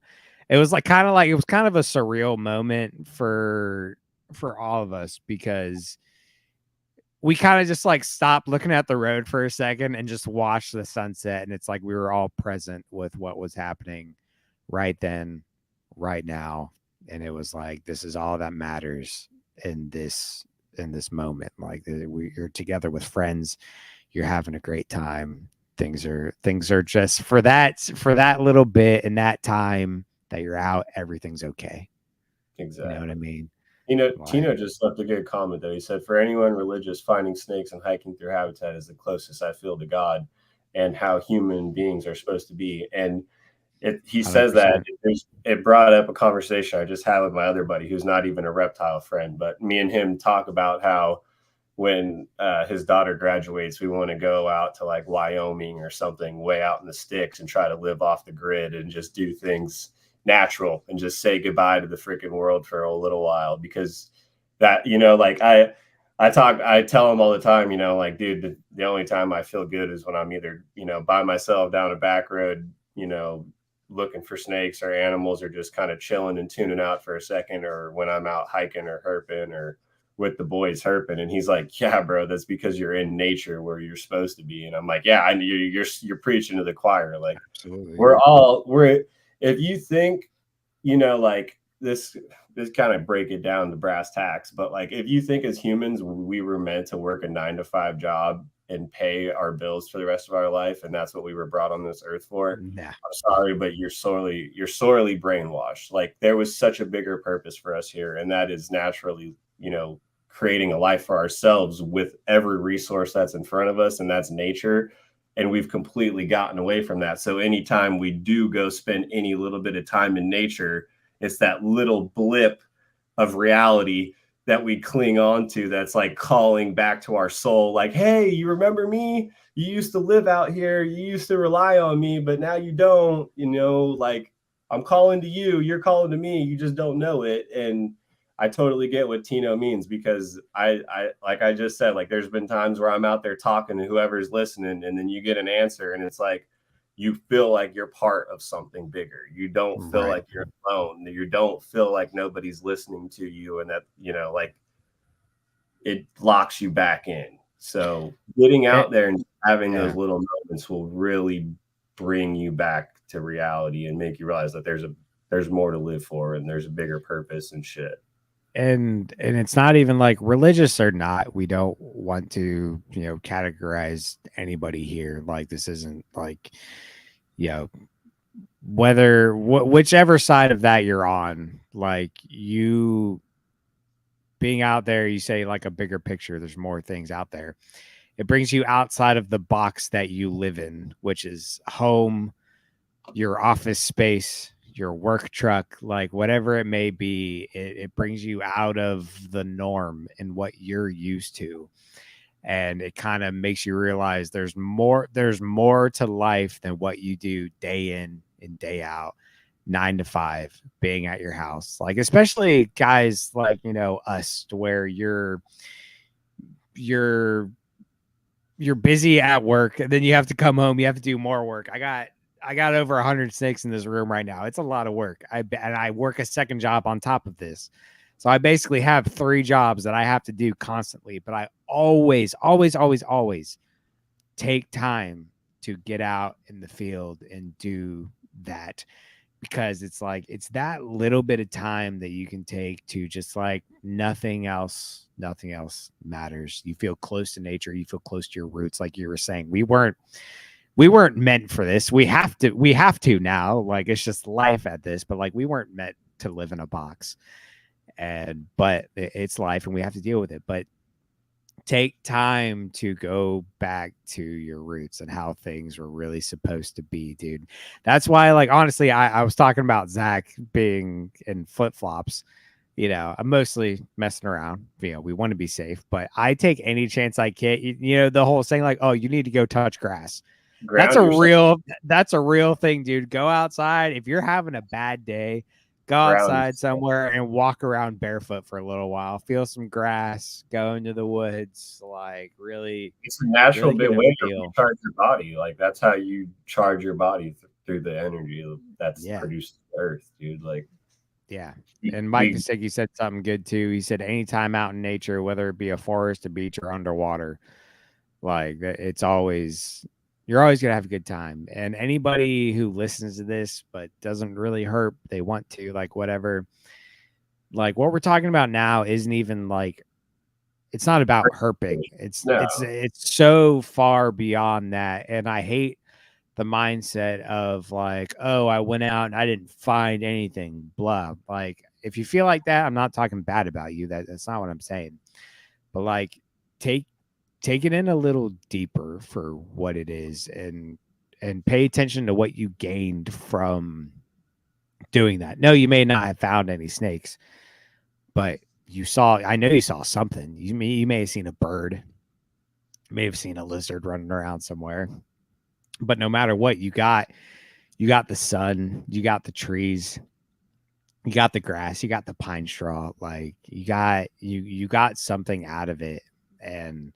It was like it was kind of a surreal moment for all of us because we kind of just like stopped looking at the road for a second and just watched the sunset. And it's like we were all present with what was happening right then, right now. And it was like, this is all that matters in this moment. Like you're together with friends, you're having a great time. Things are just for that little bit in that time that you're out, everything's okay. You know what I exactly. mean? You know, Like, Tino just left a good comment though. He said, "For anyone religious, finding snakes and hiking through habitat is the closest I feel to God, and how human beings are supposed to be." And he says that 100%. it brought up a conversation I just had with my other buddy, who's not even a reptile friend, but me and him talk about how when his daughter graduates, we want to go out to like Wyoming or something way out in the sticks and try to live off the grid and just do things natural and just say goodbye to the freaking world for a little while. Because that, like I tell him all the time, like, dude, the only time I feel good is when I'm either, by myself down a back road, looking for snakes or animals, or just kind of chilling and tuning out for a second, or when I'm out hiking or herping or with the boys herping. And he's like, yeah, bro, that's because you're in nature where you're supposed to be. And I'm like, yeah, I knew you're preaching to the choir. Like, Absolutely. we're if you think, like this kind of break it down to brass tacks, but like if you think as humans we were meant to work a 9 to 5 job and pay our bills for the rest of our life, and that's what we were brought on this earth for, Nah. I'm sorry, but you're sorely brainwashed. Like, there was such a bigger purpose for us here, and that is naturally, creating a life for ourselves with every resource that's in front of us, and that's nature. And we've completely gotten away from that. So anytime we do go spend any little bit of time in nature, it's that little blip of reality that we cling on to, that's like calling back to our soul, like, hey, you remember me? You used to live out here, you used to rely on me, but now you don't. Like, I'm calling to you, you're calling to me, you just don't know it. And I totally get what Tino means, because I like I just said, like, there's been times where I'm out there talking to whoever's listening, and then you get an answer, and it's like you feel like you're part of something bigger. You don't feel Right. like you're alone. You don't feel like nobody's listening to you, and that, like, it locks you back in. So getting It, out there and having those yeah. little moments will really bring you back to reality and make you realize that there's more to live for, and there's a bigger purpose and shit. And it's not even like religious or not. We don't want to, categorize anybody here. Like, this isn't like, you know, whichever side of that you're on, like you being out there, you say like a bigger picture, there's more things out there. It brings you outside of the box that you live in, which is home, your office space, your work truck, like whatever it may be. It brings you out of the norm and what you're used to. And it kind of makes you realize there's more to life than what you do day in and day out, 9 to 5, being at your house. Like, especially guys like, us, to where you're you're busy at work, and then you have to come home, you have to do more work. I got over 100 snakes in this room right now. It's a lot of work. And I work a second job on top of this. So I basically have 3 jobs that I have to do constantly, but I always, always, always, always take time to get out in the field and do that, because it's like it's that little bit of time that you can take to just like nothing else matters. You feel close to nature, you feel close to your roots. Like you were saying, we weren't meant for this. We have to now. Like, it's just life at this, but like we weren't meant to live in a box. But it's life and we have to deal with it. But take time to go back to your roots and how things were really supposed to be, dude. That's why, like, honestly, I was talking about Zach being in flip-flops. I'm mostly messing around. We want to be safe, but I take any chance I can. The whole saying like, oh, you need to go touch grass. Ground yourself. That's a real thing, dude. Go outside. If you're having a bad day, go outside somewhere and walk around barefoot for a little while. Feel some grass, go into the woods. Like, really, it's a natural really way to recharge your body. Like, that's how you charge your body through the energy that's produced in the earth, dude. Like, yeah. And Mike Kosicki said something good too. He said, anytime out in nature, whether it be a forest, a beach, or underwater, like, you're always going to have a good time. And anybody who listens to this but doesn't really herp, they want to, like, whatever. Like, what we're talking about now isn't even like, it's not about herping. It's so far beyond that. And I hate the mindset of like, oh, I went out and I didn't find anything, blah. Like, if you feel like that, I'm not talking bad about you. That's not what I'm saying. But like, take it in a little deeper for what it is, and pay attention to what you gained from doing that. No, you may not have found any snakes, but I know you saw something. You may have seen a bird, you may have seen a lizard running around somewhere. But no matter what, you got the sun, you got the trees, you got the grass, you got the pine straw. Like, you got something out of it, and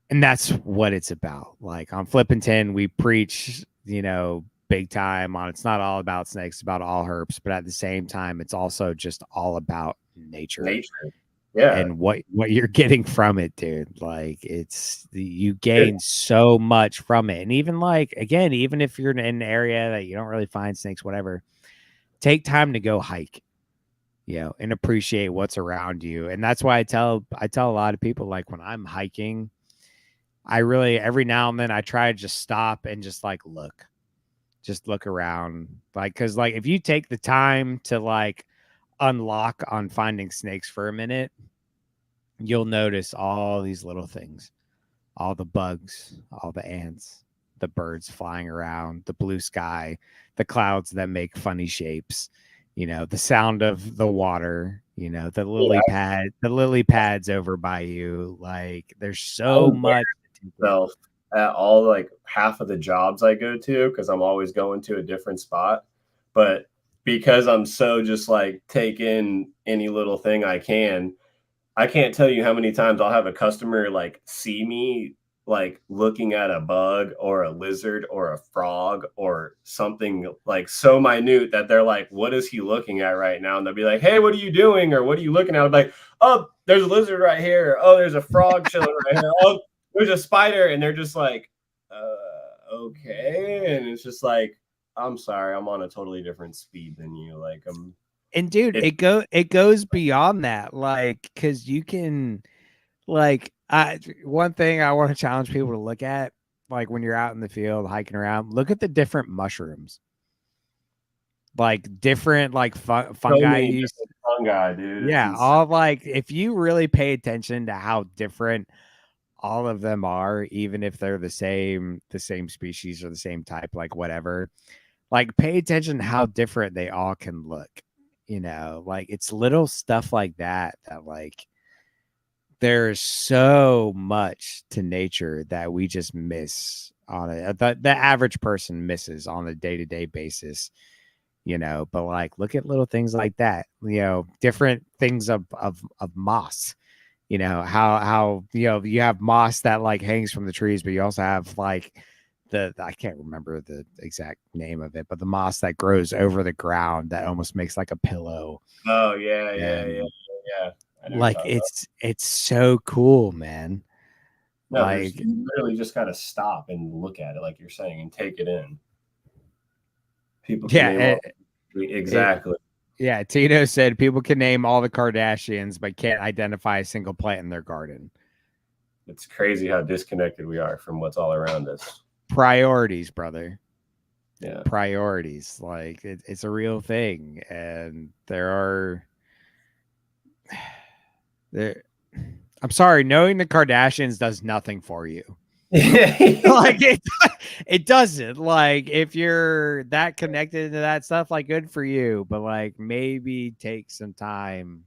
that's what it's about. Like, on Flippin Tin, we preach, big time on, it's not all about snakes, it's about all herps, but at the same time, it's also just all about nature. Yeah. And what you're getting from it, dude. Like, you gain so much from it. And even, like, again, even if you're in an area that you don't really find snakes, whatever, take time to go hike, and appreciate what's around you. And that's why I tell a lot of people, like, when I'm hiking, I really, every now and then, I try to just stop and just like look around. Like, cause like, if you take the time to like unlock on finding snakes for a minute, you'll notice all these little things, all the bugs, all the ants, the birds flying around, the blue sky, the clouds that make funny shapes, the sound of the water, the lily pads over by you. Like, there's so much. At all, like, half of the jobs I go to, because I'm always going to a different spot, but because I'm so just like take in any little thing I can't tell you how many times I'll have a customer like see me like looking at a bug or a lizard or a frog or something like so minute that they're like, what is he looking at right now? And they'll be like, hey, what are you doing? Or what are you looking at? I'm like, oh, there's a lizard right here. Oh, there's a frog chilling right here. Oh, there's a spider. And they're just like, okay. And it's just like, I'm sorry, I'm on a totally different speed than you. Like, and dude, it goes beyond that. Like, cause you can, like, one thing I want to challenge people to look at, like, when you're out in the field hiking around, look at the different mushrooms, like different, like fungi. Fungi, dude. Yeah, all, like, if you really pay attention to how different all of them are, even if they're the same species or the same type, like, whatever, like, pay attention to how different they all can look. Like, it's little stuff like that like, there's so much to nature that we just miss on it. The average person misses on a day-to-day basis, but like, look at little things like that, different things of moss, how, you have moss that like hangs from the trees, but you also have like I can't remember the exact name of it, but the moss that grows over the ground that almost makes like a pillow. Oh yeah. Like, it's so cool, man. No, like, you literally just gotta stop and look at it, like you're saying, and take it in. People can name exactly. Tito said people can name all the Kardashians, but can't identify a single plant in their garden. It's crazy how disconnected we are from what's all around us. priorities, brother. Yeah. Priorities. Like it's a real thing, and there. I'm sorry, knowing the Kardashians does nothing for you. Like it doesn't. Like if you're that connected to that stuff, like good for you. But like maybe take some time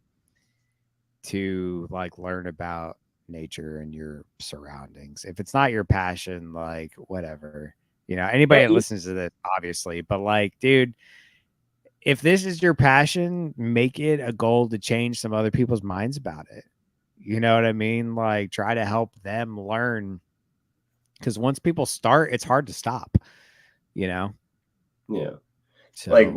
to like learn about nature and your surroundings. If it's not your passion, like whatever. Anybody that listens to this, obviously, but like, dude, if this is your passion, make it a goal to change some other people's minds about it. You know what I mean? Like try to help them learn, because once people start, it's hard to stop, Yeah. So Like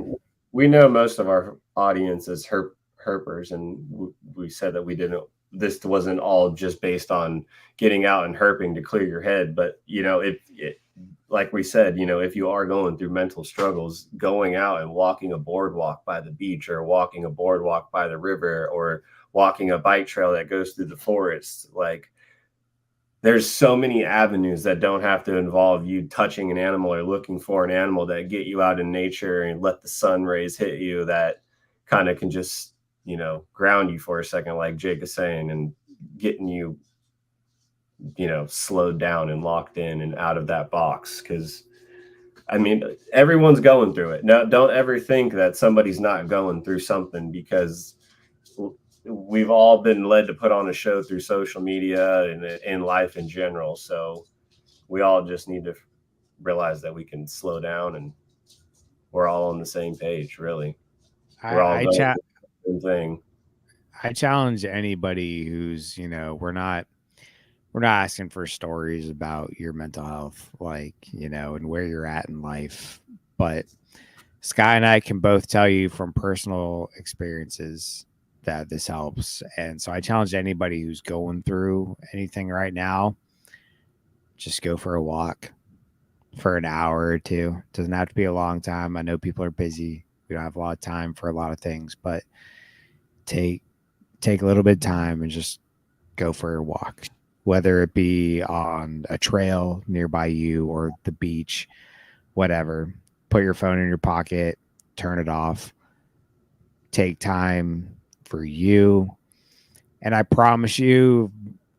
we know most of our audience is herpers, and we said that this wasn't all just based on getting out and herping to clear your head. But like we said, if you are going through mental struggles, going out and walking a boardwalk by the beach, or walking a boardwalk by the river, or walking a bike trail that goes through the forest, like there's so many avenues that don't have to involve you touching an animal or looking for an animal, that get you out in nature and let the sun rays hit you, that kind of can just, ground you for a second, like Jake is saying, and getting you, slowed down and locked in and out of that box. Because I mean, everyone's going through it. Now, don't ever think that somebody's not going through something, because we've all been led to put on a show through social media and in life in general. So we all just need to realize that we can slow down, and we're all on the same page, really. We're all going through the same thing. I challenge anybody who's, we're not asking for stories about your mental health, like, and where you're at in life. But Sky and I can both tell you from personal experiences that this helps. And so I challenge anybody who's going through anything right now, just go for a walk for an hour or two. Doesn't have to be a long time. I know people are busy. We don't have a lot of time for a lot of things, but take a little bit of time and just go for a walk, whether it be on a trail nearby you or the beach, whatever. Put your phone in your pocket, turn it off, take time for you. And I promise you,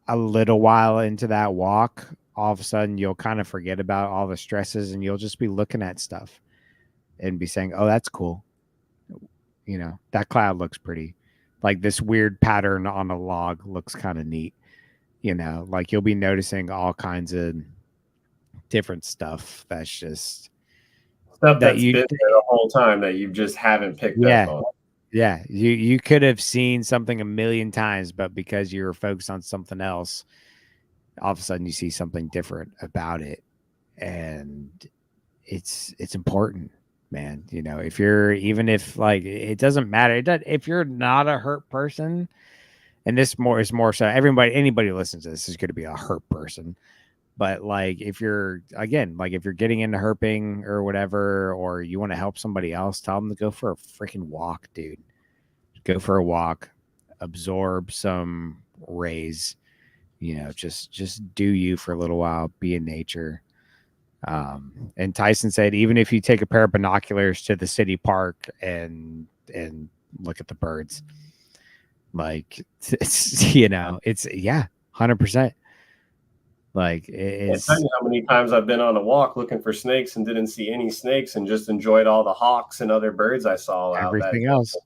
a little while into that walk, all of a sudden you'll kind of forget about all the stresses, and you'll just be looking at stuff and be saying, oh, that's cool. That cloud looks pretty. Like this weird pattern on a log looks kind of neat. Like you'll be noticing all kinds of different stuff that's just stuff that's been there the whole time that you just haven't picked up on. Yeah, you could have seen something a million times, but because you were focused on something else, all of a sudden you see something different about it. And it's important, man. If like, it doesn't matter. If you're not a hurt person, and this is more so anybody who listens to this is going to be a hurt person. But like, if you're getting into herping or whatever, or you want to help somebody else, tell them to go for a freaking walk, dude. Go for a walk, absorb some rays, just do you for a little while, be in nature. And Tyson said, even if you take a pair of binoculars to the city park and look at the birds, like it's 100%. Like it's how many times I've been on a walk looking for snakes and didn't see any snakes, and just enjoyed all the hawks and other birds I saw out. Everything else.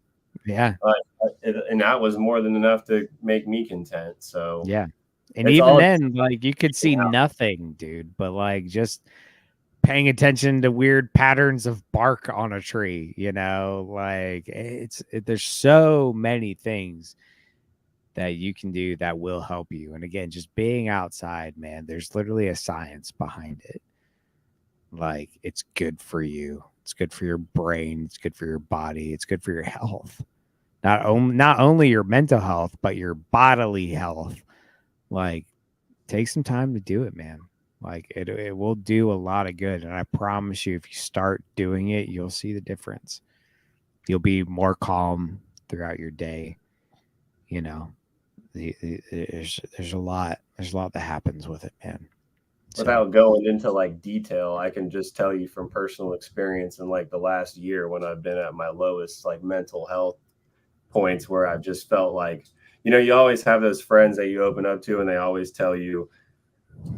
Yeah. And that was more than enough to make me content. So yeah. And even then, like, you could see nothing, dude, but like just paying attention to weird patterns of bark on a tree, like there's so many things that you can do that will help you. And again, just being outside, man, there's literally a science behind it. Like, it's good for you. It's good for your brain. It's good for your body. It's good for your health. Not only your mental health, but your bodily health. Like, take some time to do it, man. Like, it will do a lot of good. And I promise you, if you start doing it, you'll see the difference. You'll be more calm throughout your day. There's a lot that happens with it, man. without going into like detail, I can just tell you from personal experience in like the last year when I've been at my lowest like mental health points where I've just felt like, you always have those friends that you open up to and they always tell you,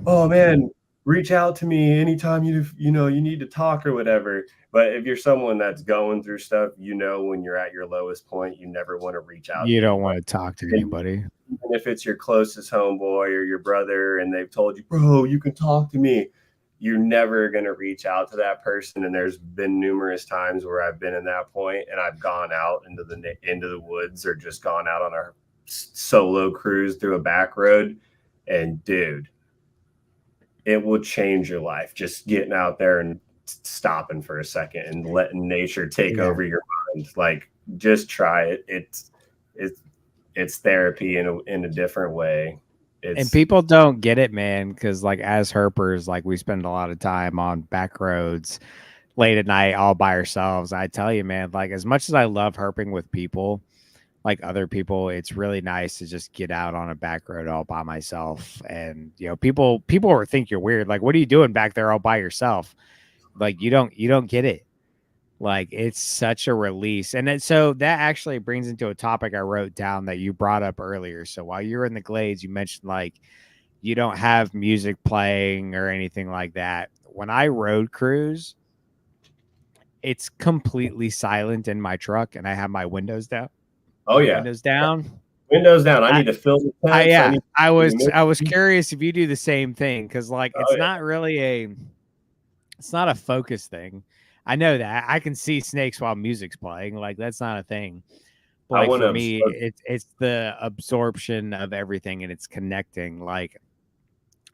oh man, reach out to me anytime you need to talk or whatever. But if you're someone that's going through stuff, when you're at your lowest point, you never want to reach out You to don't anybody. want to talk to anybody. Even if it's your closest homeboy or your brother and they've told you, bro, you can talk to me, you're never going to reach out to that person. And there's been numerous times where I've been in that point and I've gone out into the woods or just gone out on a solo cruise through a back road. And dude, it will change your life just getting out there and stopping for a second and letting nature take over your mind. Like, just try it. It's therapy in a different way. And people don't get it, man, because like as herpers, like we spend a lot of time on back roads late at night all by ourselves. I tell you, man, like as much as I love herping with people, like other people, it's really nice to just get out on a back road all by myself. And people think you're weird. Like, what are you doing back there all by yourself? Like you don't get it. Like it's such a release. And so that actually brings into a topic I wrote down that you brought up earlier. So while you're in the glades, you mentioned like you don't have music playing or anything like that. When I road cruise, it's completely silent in my truck and I have my windows down. Oh yeah. Windows down. Windows down. I need to fill the tanks. I was curious if you do the same thing because like it's not really it's not a focus thing. I know that I can see snakes while music's playing. Like that's not a thing. But like for me, it's the absorption of everything and it's connecting. Like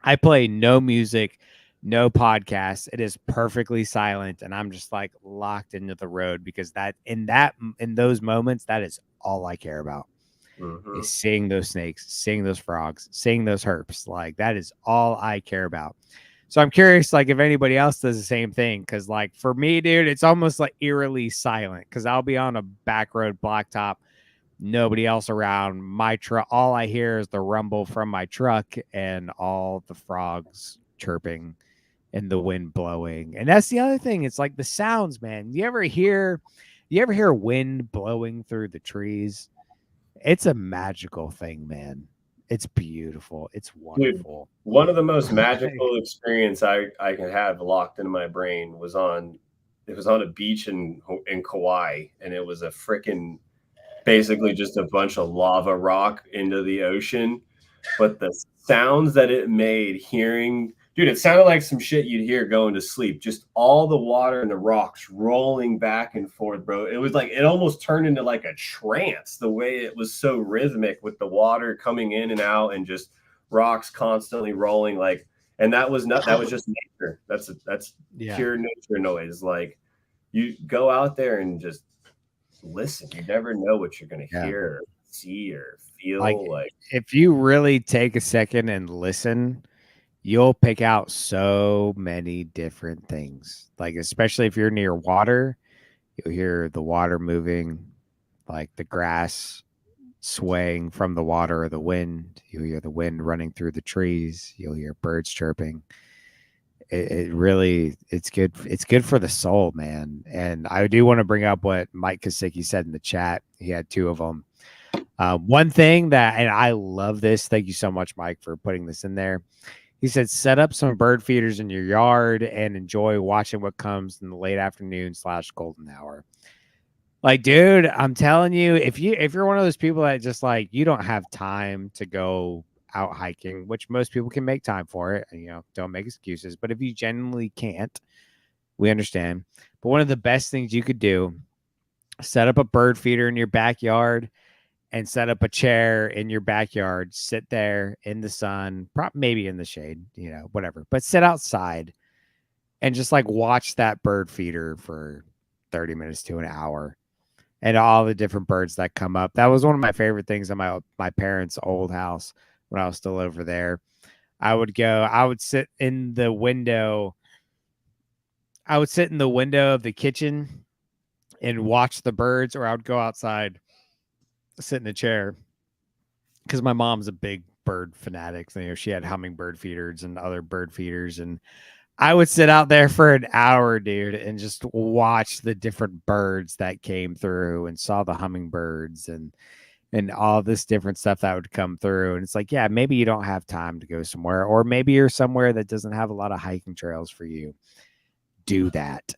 I play no music, no podcast. It is perfectly silent, and I'm just like locked into the road because in those moments, that is all I care about. Mm-hmm. Is seeing those snakes, seeing those frogs, seeing those herps. Like that is all I care about. So I'm curious, like if anybody else does the same thing, because like for me, dude, it's almost like eerily silent. Because I'll be on a back road blacktop, nobody else around. My truck, all I hear is the rumble from my truck and all the frogs chirping and the wind blowing. And that's the other thing. It's like the sounds, man. You ever hear wind blowing through the trees? It's a magical thing, man. It's beautiful. It's wonderful. Dude, one of the most magical experience I can have locked into my brain was on a beach in Kauai, and it was a freaking basically just a bunch of lava rock into the ocean. But the sounds that it made hearing, dude, it sounded like some shit you'd hear going to sleep. Just all the water and the rocks rolling back and forth, bro. It was like it almost turned into like a trance the way it was so rhythmic with the water coming in and out and just rocks constantly rolling. Like, and that was just nature. That's pure nature noise. Like, you go out there and just listen. You never know what you're gonna hear, or see, or feel. Like if you really take a second and listen, you'll pick out so many different things. Like especially if you're near water, you'll hear the water moving, like the grass swaying from the water or the wind. You'll hear the wind running through the trees. You'll hear birds chirping. It really, it's good. It's good for the soul, man. And I do want to bring up what Mike Kosicki said in the chat. He had two of them. One thing that, and I love this. Thank you so much, Mike, for putting this in there. He said, set up some bird feeders in your yard and enjoy watching what comes in the late afternoon / golden hour. Like, dude, I'm telling you, if you're one of those people that just like, you don't have time to go out hiking, which most people can make time for it, and don't make excuses. But if you genuinely can't, we understand. But one of the best things you could do, set up a bird feeder in your backyard and set up a chair in your backyard, sit there in the sun, maybe in the shade, whatever, but sit outside and just like watch that bird feeder for 30 minutes to an hour and all the different birds that come up. That was one of my favorite things in my parents' old house when I was still over there. I would sit in the window. I would sit in the window of the kitchen and watch the birds, or I would go outside, sit in a chair, because my mom's a big bird fanatics. You know, she had hummingbird feeders and other bird feeders, and I would sit out there for an hour, dude, and just watch the different birds that came through and saw the hummingbirds and all this different stuff that would come through. And it's like, yeah, maybe you don't have time to go somewhere, or maybe you're somewhere that doesn't have a lot of hiking trails for you. Do that,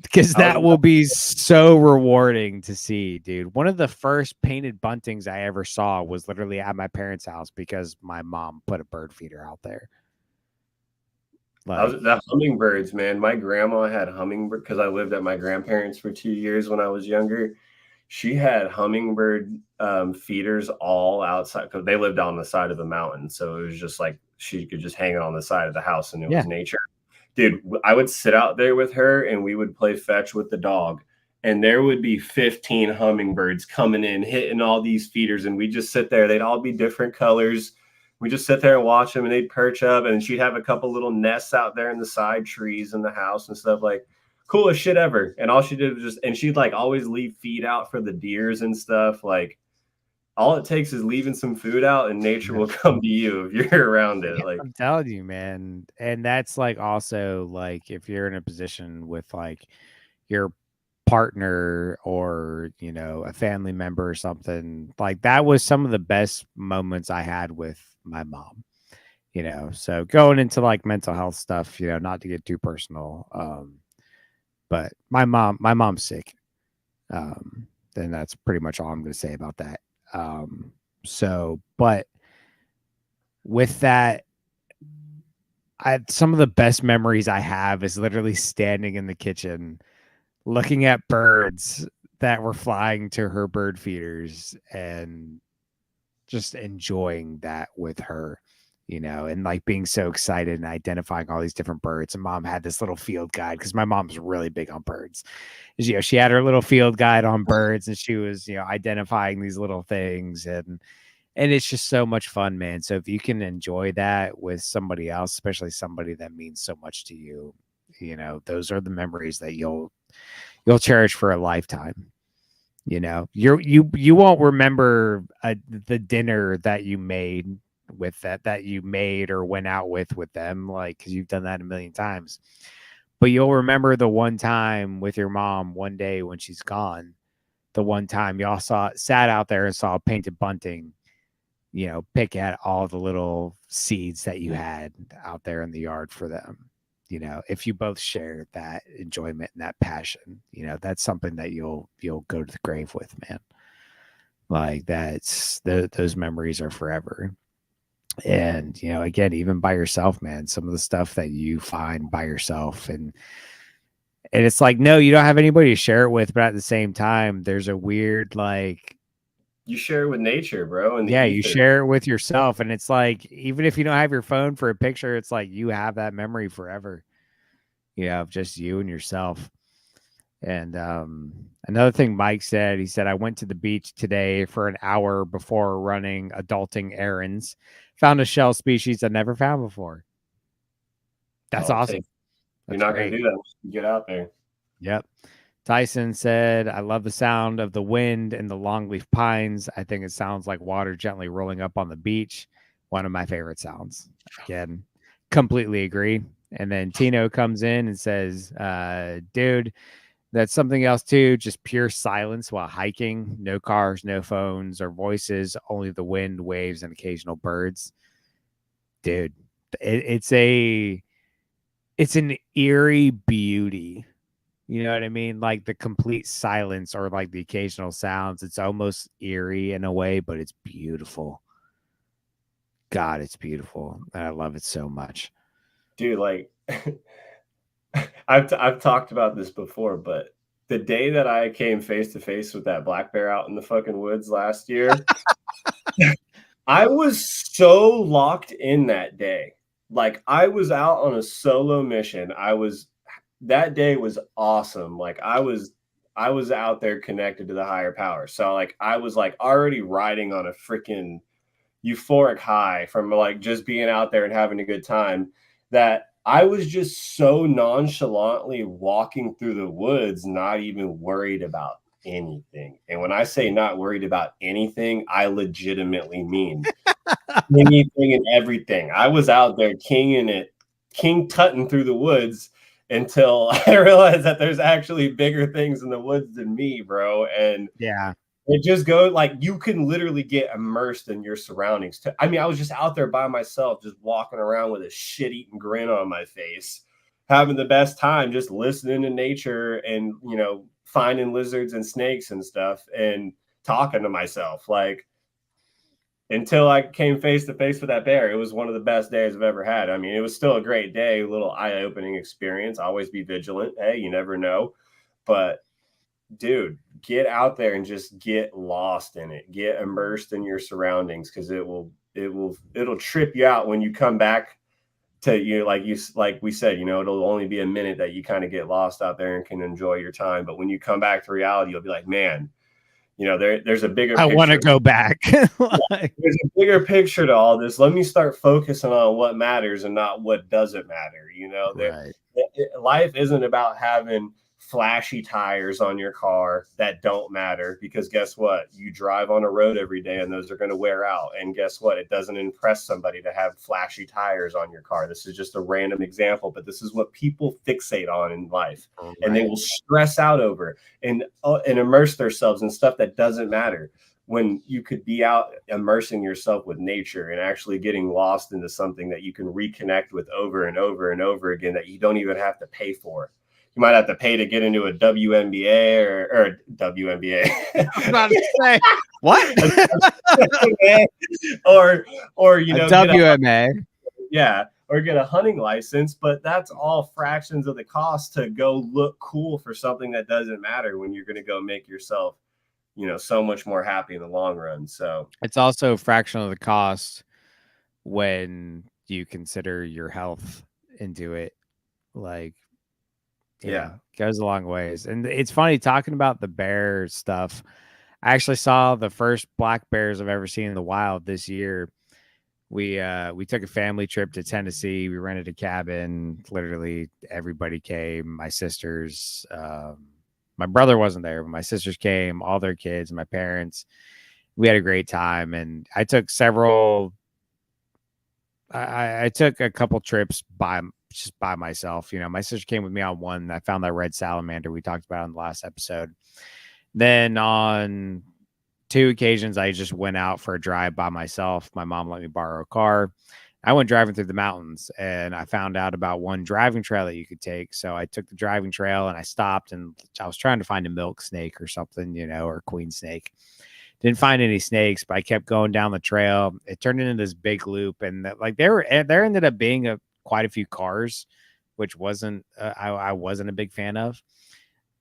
because that will be so rewarding to see, dude. One of the first painted buntings I ever saw was literally at my parents' house because my mom put a bird feeder out there. Like, the hummingbirds, man. My grandma had hummingbird because I lived at my grandparents for 2 years when I was younger. She had hummingbird feeders all outside because they lived on the side of the mountain. So it was just like she could just hang it on the side of the house and it was nature. Dude, I would sit out there with her and we would play fetch with the dog. And there would be 15 hummingbirds coming in, hitting all these feeders. And we just sit there. They'd all be different colors. We just sit there and watch them and they'd perch up. And she'd have a couple little nests out there in the side trees in the house and stuff, like coolest shit ever. And all she did was just, and she'd like always leave feed out for the deers and stuff. Like all it takes is leaving some food out and nature will come to you if you're around it. Like I'm telling you, man. And that's like also like if you're in a position with like your partner or, you know, a family member or something, like that was some of the best moments I had with my mom, you know. So going into like mental health stuff, you know, not to get too personal, but my mom's sick. Then that's pretty much all I'm going to say about that. So, but with that, some of the best memories I have is literally standing in the kitchen, looking at birds that were flying to her bird feeders and just enjoying that with her, you know, and like being so excited and identifying all these different birds. And mom had this little field guide because my mom's really big on birds. You know, she had her little field guide on birds and she was, you know, identifying these little things and it's just so much fun, man. So if you can enjoy that with somebody else, especially somebody that means so much to you, you know, those are the memories that you'll cherish for a lifetime. You know, you won't remember the dinner that you made with that you made or went out with them, like, because you've done that a million times. But you'll remember the one time with your mom one day when she's gone, the one time y'all sat out there and saw a painted bunting, you know, pick at all the little seeds that you had out there in the yard for them. You know, if you both share that enjoyment and that passion, you know, that's something that you'll go to the grave with, man. Like that's those memories are forever. And, you know, again, even by yourself, man, some of the stuff that you find by yourself and it's like, no, you don't have anybody to share it with, but at the same time, there's a weird, like, you share it with nature, bro. And yeah, you share it with yourself. And it's like, even if you don't have your phone for a picture, it's like you have that memory forever, you know, of just you and yourself. And another thing Mike said, he said, I went to the beach today for an hour before running adulting errands, found a shell species I never found before. That's awesome. You're not going to do that once you get out there. Yep. Tyson said, I love the sound of the wind and the longleaf pines. I think it sounds like water gently rolling up on the beach. One of my favorite sounds. Again, completely agree. And then Tino comes in and says, dude, that's something else too. Just pure silence while hiking. No cars, no phones or voices, only the wind, waves, and occasional birds. Dude, it's an eerie beauty. You know what I mean? Like the complete silence or like the occasional sounds. It's almost eerie in a way, but it's beautiful. God, it's beautiful. And I love it so much. Dude, like I've talked about this before, but the day that I came face to face with that black bear out in the fucking woods last year, I was so locked in that day. Like I was out on a solo mission. That day was awesome. Like I was out there connected to the higher power. So like I was like already riding on a freaking euphoric high from like just being out there and having a good time, that I was just so nonchalantly walking through the woods, not even worried about anything. And when I say not worried about anything, I legitimately mean anything and everything. I was out there king tutting through the woods until I realized that there's actually bigger things in the woods than me, bro. And Yeah. it just goes like you can literally get immersed in your surroundings. I mean, I was just out there by myself, just walking around with a shit-eating grin on my face, having the best time, just listening to nature and, you know, finding lizards and snakes and stuff and talking to myself. Like, until I came face to face with that bear, it was one of the best days I've ever had. I mean, it was still a great day, a little eye-opening experience. Always be vigilant. Hey, you never know. But dude, get out there and just get lost in it. Get immersed in your surroundings because it'll trip you out when you come back to like we said, you know, it'll only be a minute that you kind of get lost out there and can enjoy your time. But when you come back to reality, you'll be like, man, you know, there's a bigger I want to picture. go back. There's a bigger picture to all this. Let me start focusing on what matters and not what doesn't matter. You know, Right. life isn't about having flashy tires on your car that don't matter because guess what? You drive on a road every day and those are going to wear out. And guess what? It doesn't impress somebody to have flashy tires on your car. This is just a random example, but this is what people fixate on in life. Right. And they will stress out over and immerse themselves in stuff that doesn't matter when you could be out immersing yourself with nature and actually getting lost into something that you can reconnect with over and over and over again that you don't even have to pay for. You might have to pay to get into a WNBA or WNBA. I'm about to say what? or you know, WMA. Or get a hunting license, but that's all fractions of the cost to go look cool for something that doesn't matter when you're going to go make yourself, you know, so much more happy in the long run. So It's also a fraction of the cost when you consider your health into it. Like, yeah, goes a long ways. And it's funny talking about the bear stuff. I actually saw the first black bears I've ever seen in the wild this year. We took a family trip to Tennessee. We rented a cabin. Literally everybody came. My sisters, my brother wasn't there, but my sisters came, all their kids, my parents. We had a great time, and I took several. I took a couple trips just by myself. You know, my sister came with me on one. I found that red salamander we talked about in the last episode. Then on two occasions, I just went out for a drive by myself. My mom let me borrow a car. I went driving through the mountains and I found out about one driving trail that you could take. So I took the driving trail and I stopped and I was trying to find a milk snake or something, you know, or a queen snake. Didn't find any snakes, but I kept going down the trail. It turned into this big loop, and like there ended up being quite a few cars, which wasn't I wasn't a big fan of.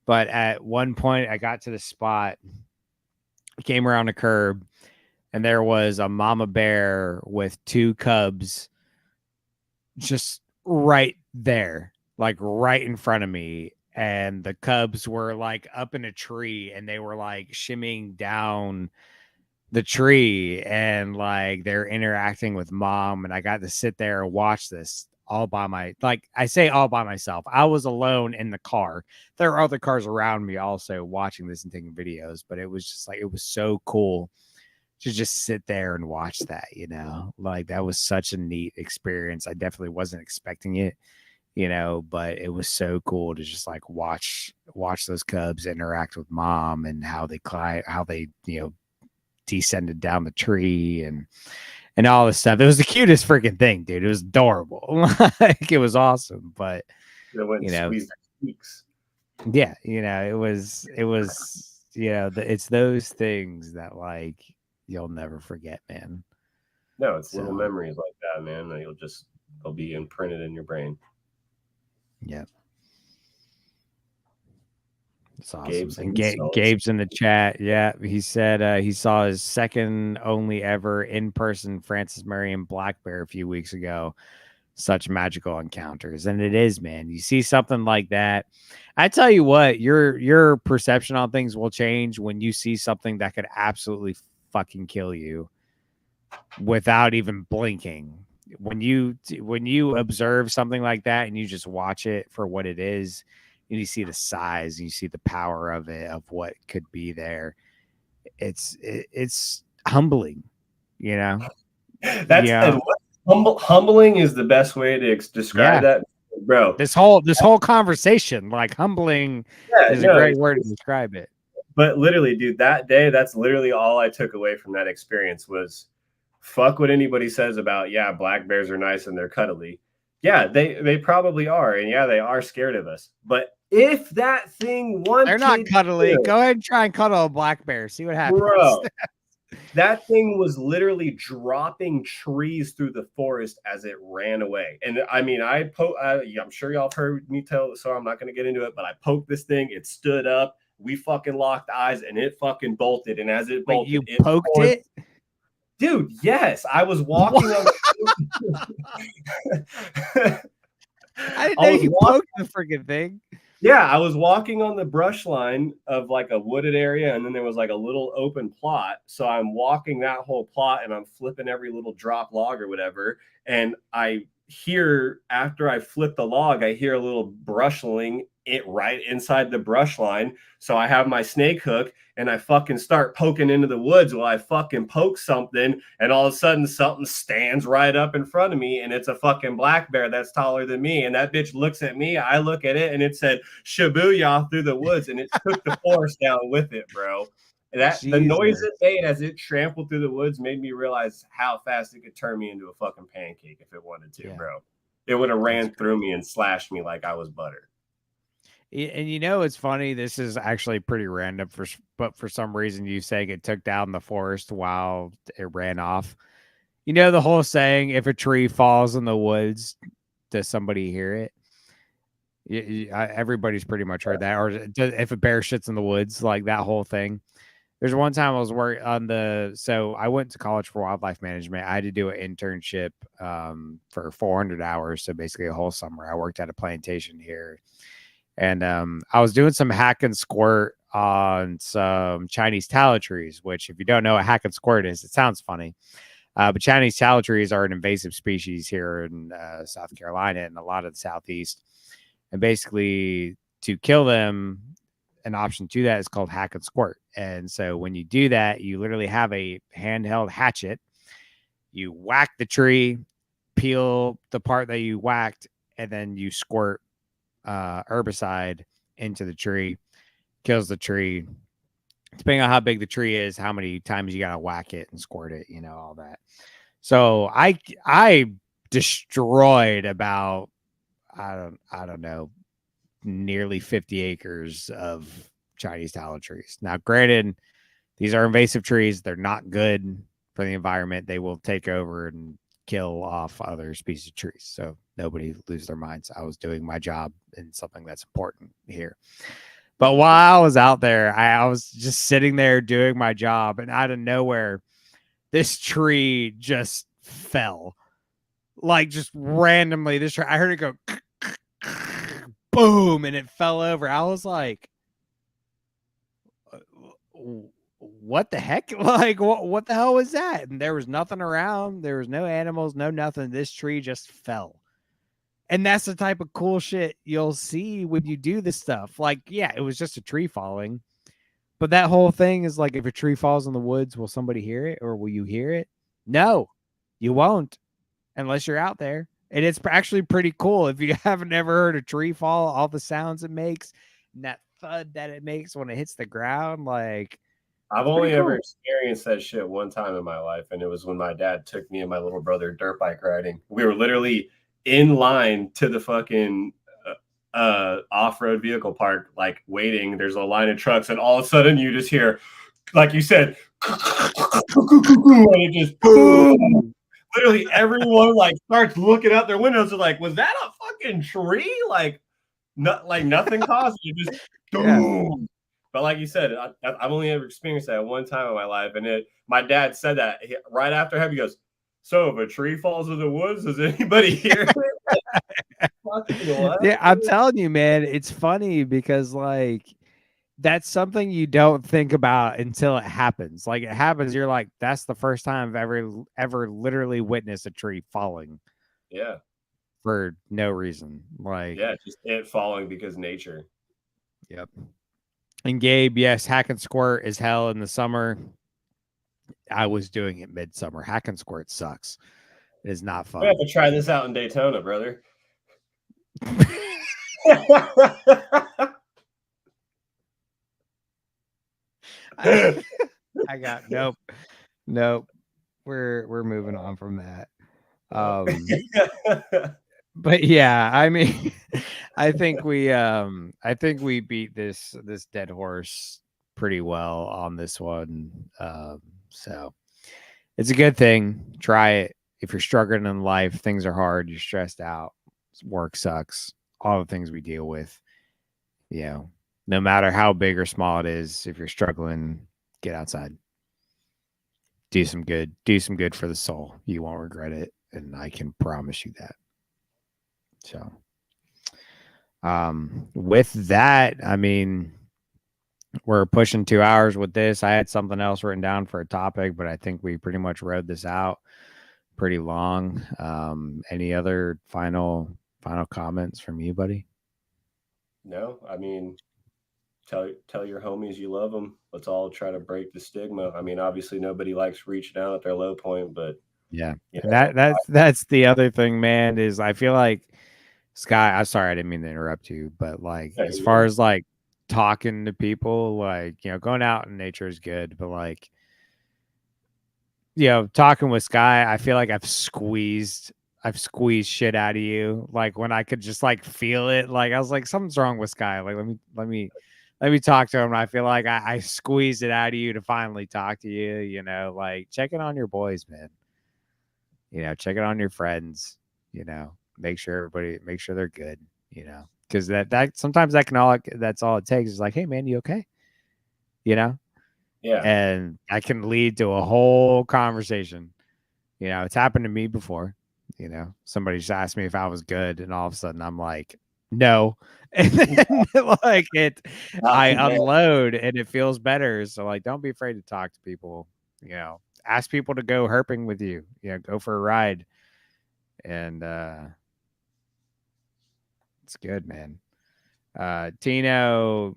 But at one point, I got to the spot, came around a curb, and there was a mama bear with two cubs just right there, like right in front of me. And the cubs were like up in a tree and they were like shimmying down the tree and like they're interacting with mom. And I got to sit there and watch this all by I say all by myself. I was alone in the car. There are other cars around me also watching this and taking videos, but it was just like, it was so cool to just sit there and watch that, you know, like that was such a neat experience. I definitely wasn't expecting it, you know, but it was so cool to just like watch those cubs interact with mom and how they, you know, descended down the tree and all this stuff. It was the cutest freaking thing, dude. It was adorable. Like it was awesome, but it went you know, squeeze their cheeks. yeah, you know, it was, you know, it's those things that like you'll never forget, man. No, it's little So, memories like that, man. That they'll be imprinted in your brain. yeah. It's awesome. Gabe's And Gabe's in the chat. Yeah. He said he saw his second only ever in-person Francis Marion black bear a few weeks ago. Such magical encounters. And it is, man. You see something like that. I tell you what, your perception on things will change when you see something that could absolutely fucking kill you without even blinking. When you observe something like that and you just watch it for what it is, and you see the size, and you see the power of it, of what could be there. It's humbling, you know. That's Yeah, humbling is the best way to describe yeah. that, bro. This whole conversation, like humbling, Yeah, is a no, great word to describe it. but literally, dude, that day, that's literally all I took away from that experience was fuck what anybody says about, yeah, black bears are nice and they're cuddly. Yeah, they probably are, and yeah, they are scared of us. But if that thing They're not wanted cuddly. to, Go ahead and try and cuddle a black bear. See what happens. bro, that thing was literally dropping trees through the forest as it ran away. And I mean, I'm sure y'all heard me tell, so I'm not going to get into it, but I poked this thing, it stood up, we fucking locked eyes, and it fucking bolted. And as it Wait, bolted, you poked it? dude, yes, I was walking on the I didn't I know was you walking. poked the freaking thing. Yeah, I was walking on the brush line of like a wooded area, and then there was like a little open plot. So I'm walking that whole plot, and I'm flipping every little drop log or whatever. And I hear, after I flip the log, I hear a little brushling it right inside the brush line. So I have my snake hook, and I fucking start poking into the woods while I fucking poke something, and all of a sudden something stands right up in front of me, and it's a fucking black bear that's taller than me. And that bitch looks at me, I look at it, and it said Shibuya through the woods, and it took the forest down with it, bro. That the noise Jesus. it made as it trampled through the woods made me realize how fast it could turn me into a fucking pancake if it wanted to, Yeah, bro. It would have that's ran through me and slashed me like I was butter. and you know it's funny. This is actually pretty random, but for some reason you saying it took down the forest while it ran off. You know the whole saying, if a tree falls in the woods, does somebody hear it? Everybody's pretty much heard that. Or if a bear shits in the woods, like that whole thing. There's one time I was working on so I went to college for wildlife management. I had to do an internship for 400 hours. So basically a whole summer. I worked at a plantation here. And I was doing some hack and squirt on some Chinese tallow trees, which, if you don't know what hack and squirt is, it sounds funny. But Chinese tallow trees are an invasive species here in South Carolina and a lot of the Southeast. And basically, to kill them, an option to that is called hack and squirt. And so when you do that, you literally have a handheld hatchet. You whack the tree, peel the part that you whacked, and then you squirt herbicide into the tree, kills the tree. Depending on how big the tree is, how many times you gotta whack it and squirt it, all that. So I destroyed about I don't know, nearly 50 acres of Chinese tallow trees. Now, granted, these are invasive trees. They're not good for the environment. They will take over and kill off other species of trees. So nobody lose their minds. I was doing my job in something that's important here. But while I was out there, I was just sitting there doing my job, and out of nowhere, this tree just fell. Like, just randomly, this tree, I heard it go boom, and it fell over. I was like, what the heck? Like, what the hell was that? And there was nothing around. There was no animals, no nothing. This tree just fell. And that's the type of cool shit you'll see when you do this stuff. Like, yeah, it was just a tree falling. But that whole thing is like, if a tree falls in the woods, will somebody hear it or will you hear it? No, you won't unless you're out there. And it's actually pretty cool. If you haven't ever heard a tree fall, all the sounds it makes and that thud that it makes when it hits the ground, like, I've it's pretty only ever cool. experienced that shit one time in my life, and it was when my dad took me and my little brother dirt bike riding. We were literally in line to the fucking off-road vehicle park, like waiting. There's a line of trucks, and all of a sudden you just hear, like you said, and it just boom. Literally everyone like starts looking out their windows and like, was that a fucking tree? Like, like nothing caused it, just Yeah. boom. But like you said, I've only ever experienced that one time in my life, and my dad said that right after him. He goes, "So if a tree falls in the woods, does anybody hear it?" Fucking what? Yeah, I'm telling you, man, it's funny because like that's something you don't think about until it happens. Like it happens, you're like, that's the first time I've ever literally witnessed a tree falling Yeah, for no reason. Like, yeah, just it falling because nature. Yep. And Gabe, yes, hack and squirt is hell in the summer. I was doing it midsummer. Hack and squirt sucks. It is not We have fun. to try this out in Daytona, brother. I got nope. We're moving on from that. But yeah, I mean, I think we beat this dead horse pretty well on this one. So it's a good thing. Try it. If you're struggling in life, things are hard, you're stressed out, work sucks, all the things we deal with, no matter how big or small it is, if you're struggling, get outside. Do some good for the soul. You won't regret it, and I can promise you that. So, with that, I mean, we're pushing 2 hours with this. I had something else written down for a topic, but I think we pretty much rode this out pretty long. Any other final comments from you, buddy? No, I mean, tell your homies you love them. Let's all try to break the stigma. I mean, obviously nobody likes reaching out at their low point, but Yeah. you And know, that's the other thing, man, is I feel like Sky, I'm sorry I didn't mean to interrupt you, but like yeah, as far as like talking to people, like, going out in nature is good, but like, talking with Sky, I feel like I've squeezed shit out of you. Like when I could just like feel it. Like I was like, something's wrong with Sky. Like let me talk to him. And I feel like I squeezed it out of you to finally talk to you, like checking on your boys, man. Checking on your friends, make sure they're good, because that sometimes that's all it takes is like, hey man, you okay? yeah, And that can lead to a whole conversation. It's happened to me before. Somebody just asked me if I was good, and all of a sudden I'm like, no. And then like I unload and it feels better. So like, don't be afraid to talk to people. Ask people to go herping with you. Go for a ride, and it's good, man. Tino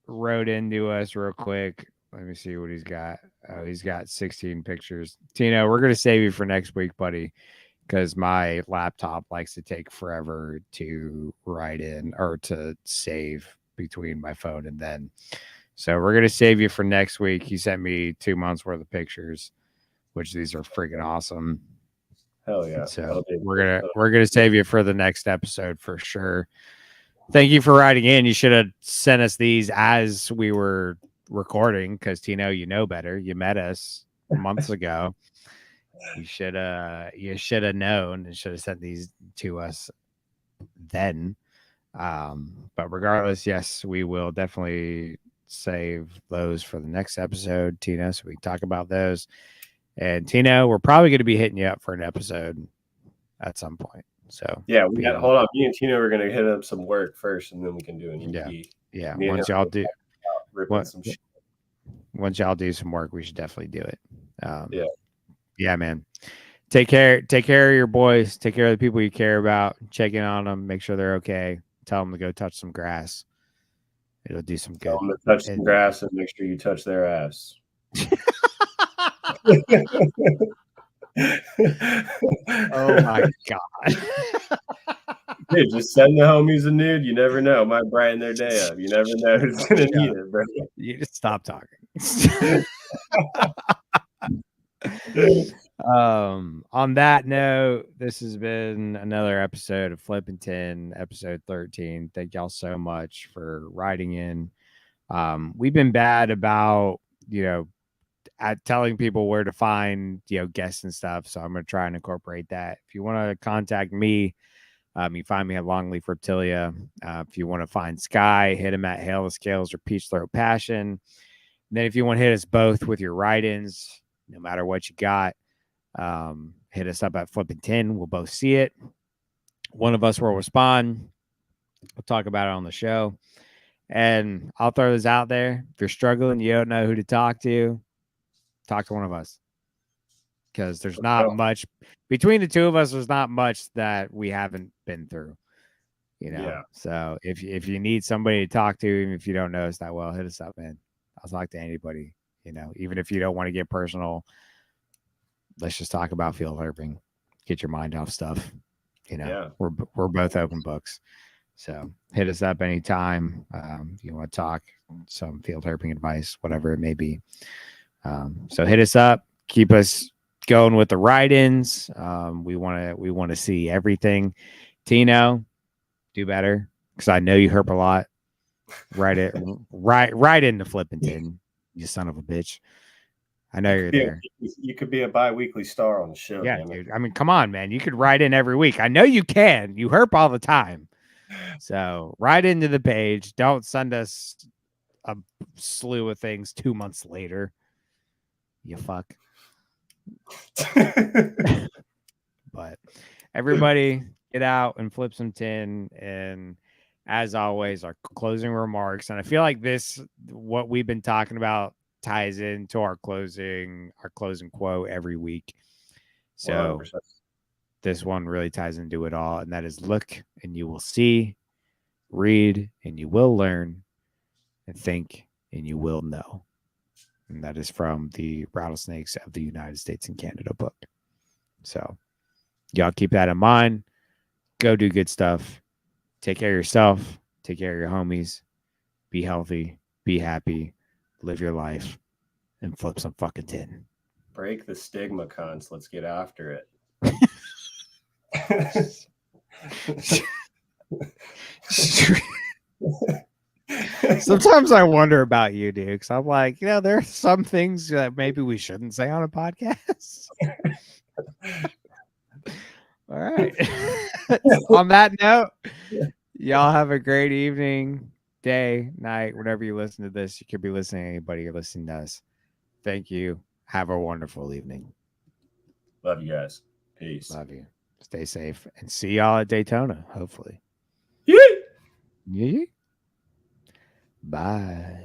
wrote into us real quick. Let me see what he's got. Oh, he's got 16 pictures. Tino, we're gonna save you for next week, buddy, because my laptop likes to take forever to write in or to save between my phone and then. So we're gonna save you for next week. He sent me 2 months worth of pictures, which these are freaking awesome. hell yeah. So we're gonna save you for the next episode for sure. Thank you for writing in. You should have sent us these as we were recording, because Tino, you know better. You met us months ago. You should have known and should have sent these to us then. But regardless, yes, we will definitely save those for the next episode, Tino, so we can talk about those. And Tino, we're probably going to be hitting you up for an episode at some point. So yeah, we got hold on. Me and Tino are gonna hit up some work first, and then we can do an EP. Yeah. Me and Once him y'all do, ripping some shit. once y'all do some work, we should definitely do it. Yeah. Yeah, man. Take care of your boys. Take care of the people you care about. Check in on them. Make sure they're okay. Tell them to go touch some grass. It'll do some good. Tell them to touch some grass and make sure you touch their ass. Oh my god. Dude, just send the homies a nude. You never know. Might brighten their day up. You never know who's gonna need it, bro. You just stop talking. On that note, this has been another episode of Flippin Tin, episode 13. Thank y'all so much for writing in. We've been bad about, at telling people where to find, guests and stuff. So I'm going to try and incorporate that. If you want to contact me, you find me at Longleaf Reptilia. If you want to find Sky, hit him at Hail the Scales or Peach Throat Passion. And then if you want to hit us both with your write-ins, no matter what you got, hit us up at Flippin Tin. We'll both see it. One of us will respond. We'll talk about it on the show. And I'll throw this out there. If you're struggling, you don't know who to talk to one of us. Because there's not much between the two of us. There's not much that we haven't been through. You know, Yeah. so if you need somebody to talk to, even if you don't know us that well, hit us up, man. I'll talk to anybody. You know, even if you don't want to get personal, let's just talk about field herping. Get your mind off stuff. You know, Yeah. we're both open books. So hit us up anytime. If you want to talk some field herping advice, whatever it may be. So hit us up. Keep us going with the write-ins. We want to see everything. Tino, do better because I know you herp a lot. Write it right into Flippin Tin, you son of a bitch. I know you're there. You could be a bi-weekly star on the show. Yeah, damn it. dude. I mean, come on, man. You could write in every week. I know you can. You herp all the time. So write into the page. Don't send us a slew of things 2 months later. You fuck. But everybody get out and flip some tin. And as always, our closing remarks. And I feel like what we've been talking about ties into our closing quote every week. So 100%. this one really ties into it all. And that is look and you will see, read and you will learn, and think and you will know. And that is from the Rattlesnakes of the United States and Canada book. So y'all keep that in mind. Go do good stuff. Take care of yourself. Take care of your homies. Be healthy. Be happy. Live your life. And flip some fucking tin. Break the stigma, cons. Let's get after it. Sometimes I wonder about you, dude, because I'm like, there are some things that maybe we shouldn't say on a podcast. All right. On that note, y'all have a great evening, day, night, whenever you listen to this. You could be listening to anybody you're listening to us. Thank you. Have a wonderful evening. Love you guys. Peace. Love you. Stay safe and see y'all at Daytona, hopefully. Yee! Yeah. Bye.